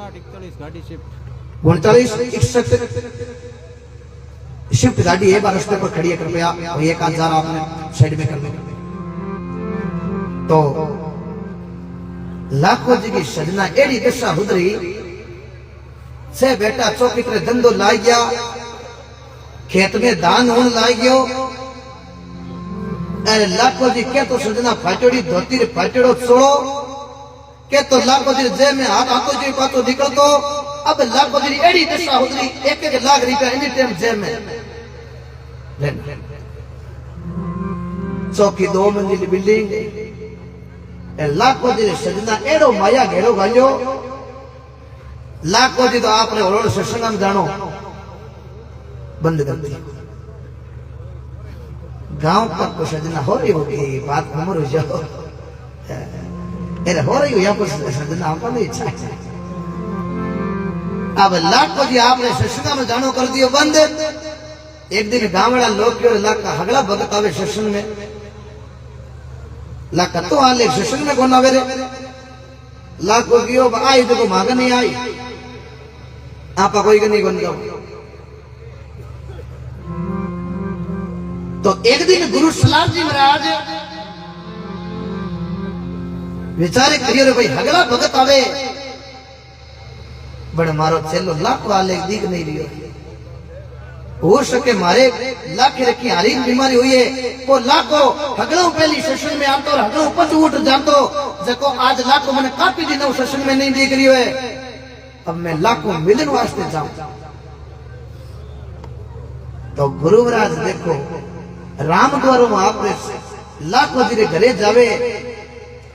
59 गाड़ी शिफ्ट 39 शिफ्ट गाड़ी है बार रस्ते पर खड़ी है कृपया एक आध जार आपने साइड में कर दो तो लाखों जी की सजना एड़ी दशा हुदरी 6 बेटा चौकी तरह धंधो लाई गया खेत में धान होने लाई गयो अरे लाखों जी क्या तो सजना फाटोड़ी धोती रे फाटोड़ो छोड़ो के तो लाखों जी जे में हाथ आतो जी पातो निकलतो अब लाखों जी एड़ी दशा हुदरी 1-1 लाख रुपया एनी टाइम जे में चौकी 2 मंजिल बिल्डिंग लाखों जी सजना एड़ो माया घेरो गालियो लाखों जी तो आपने और सत्संग में जानो बंद कर दी गांव तक को सजना हो रही होगी बात नंबर हो जाओ हो रही हो या कुछ सजना आपको नहीं इच्छा है अब लाखों जी आपने सत्संग में जानो कर दियो बंद एक दिन गांव वाला लोग क्यों लाख का हगला भगत आवे सत्संग में लाख तो आले सत्संग में कौन आवे रे लाख को कियो आई तो मांग नहीं आई आपा कोई नहीं बन जाओ तो एक दिन गुरु सलाम जी महाराज विचारे करियो रे भाई हगला भगत आवे बड़ मारो चलो लाख वाले दिख नहीं रही हो सके मारे लाख रखी हरी बीमारी हुई है वो लाखों हगड़ों पहली सेशन में आतो हगड़ों पच उठ जातो जको आज लाखों मैंने काफी दिनों सेशन में नहीं देख रही है अब मैं लाखों मिलन वास्ते जाऊं तो गुरु महाराज देखो राम द्वारों में आपने लाखों जी घरे जावे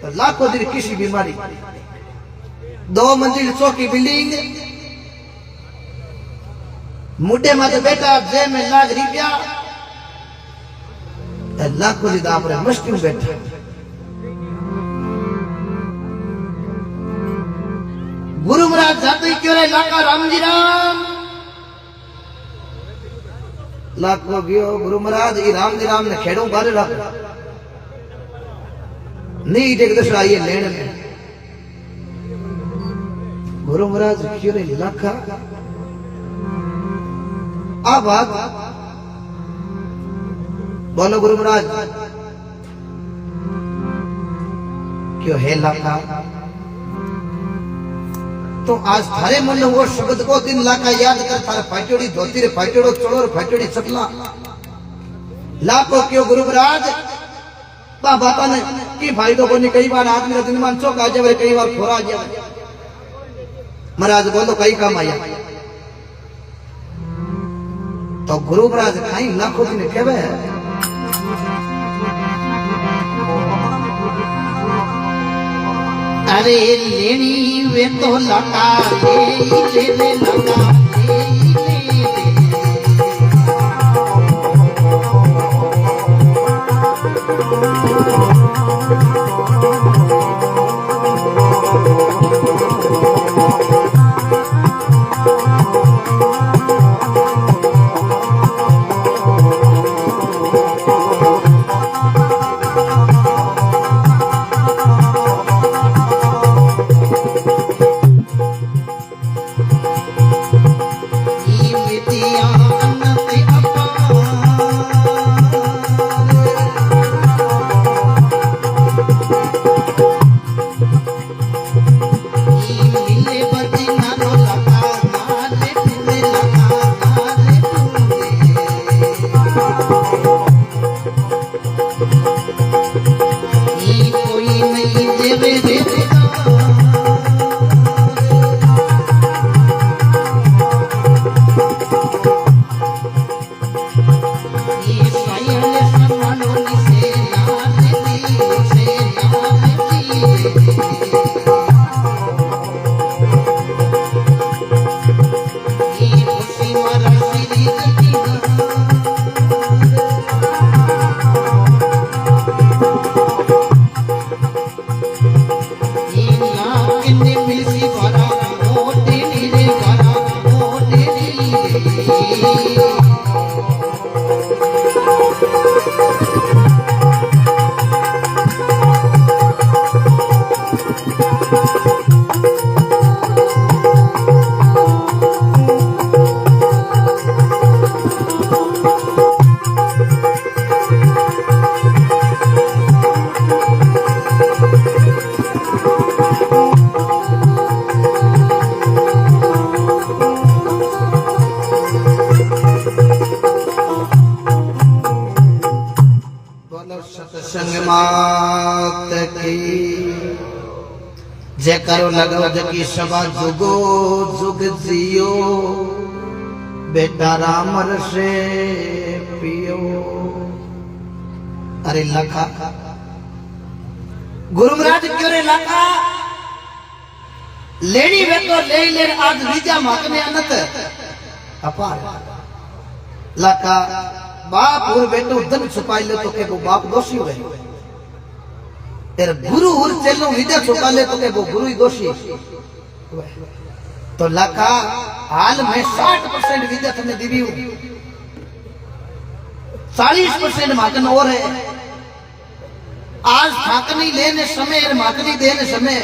तो लाखों जी किसी बीमारी 2 मंजिल चौकी बिल्डिंग मुड्डे माथे बेटा जे में लाख रुपया लाखों जी आपने मस्ती में बैठा गुरु महाराज जाते ही क्यों रहे लाखा राम जी राम लाखों गयो गुरु महाराज ये राम जी राम ने खेड़ों बारे रख नहीं देख दस आइए लेने में गुरु महाराज क्यों रहे लाखा आ बात बोलो गुरु महाराज क्यों है लाखा तो आज थारे मन वो शब्द को दिन लाखा याद कर थारे फाटोड़ी धोती रे फाटोड़ो चोड़ो रे फाटोड़ी चकला लाखों क्यों गुरु महाराज बाबा ने की फायदो को नहीं कई बार आदमी का दिन मान चौक आ जावे कई बार खोरा आ जावे महाराज बोलो कई काम आया तो गुरु महाराज कहीं लाखों जी ने कहवे अरे लेनी वे तो लगा ले लगा बोलो सत्संग मात की जय करो लगो जगी सभा जुगो जुग जियो बेटा राम रसे पियो। अरे लखा गुरु महाराज क्यों रे लखा लेनी बेको ले ले आज विद्या माकने अनत अपार लखा बाप और बेटो धन छुपाई ले तो के वो बाप दोषी हुए तेरे गुरु और चेलो विद्या छुपा ले तो के वो गुरु ही दोषी हुए। तो लखा हाल में 60% विद्या तुमने दी हूं 40% माकन और है। आज ठाकनी लेने समय माकनी देने समय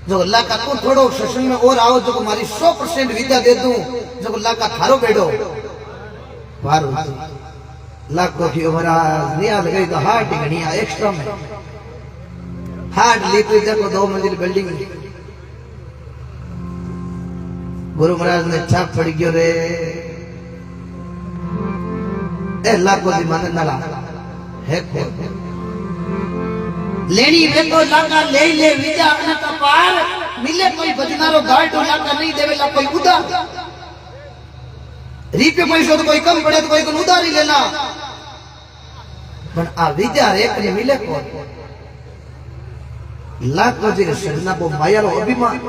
जो अल्लाह का को थोड़ो सत्संग में और आओ जो हमारी 100% विद्या दे दूं जो अल्लाह का थारो बेड़ो वारो लाखों की महाराज निया लगाई तो हार्ट घड़िया एक्स्ट्रा में हार्ट लेते देखो 2 मंजिल बिल्डिंग गुरु महाराज ने छाप पड़ गयो रे ए लाखों दी मन नला है को लेनी वे तो लाका ले ले विद्या न का पार मिले कोई बजनारो गाय तो लाका नहीं देवेला कोई उधार रीपे पैसो तो कोई कम पड़े तो कोई को उधारी लेना पण आ विद्या एक ने मिले को लाखों जी सजना को मायारो अभिमान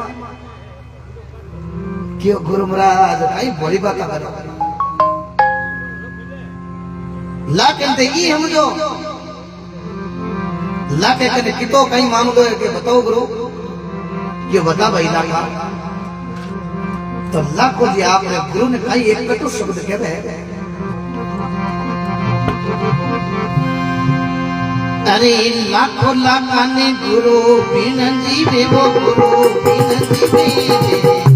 क्यों गुरु महाराज कई बड़ी बात करो लाके ते ई समझो लाके कने कितो कई मामलो है कि बताओ गुरु ये बता भाई लाका तो लाखों जी आपने गुरु ने कई एक कटु शब्द कह रहे अरे लाखों लाखा ने गुरु बिन जीवे वो गुरु बिन जीवे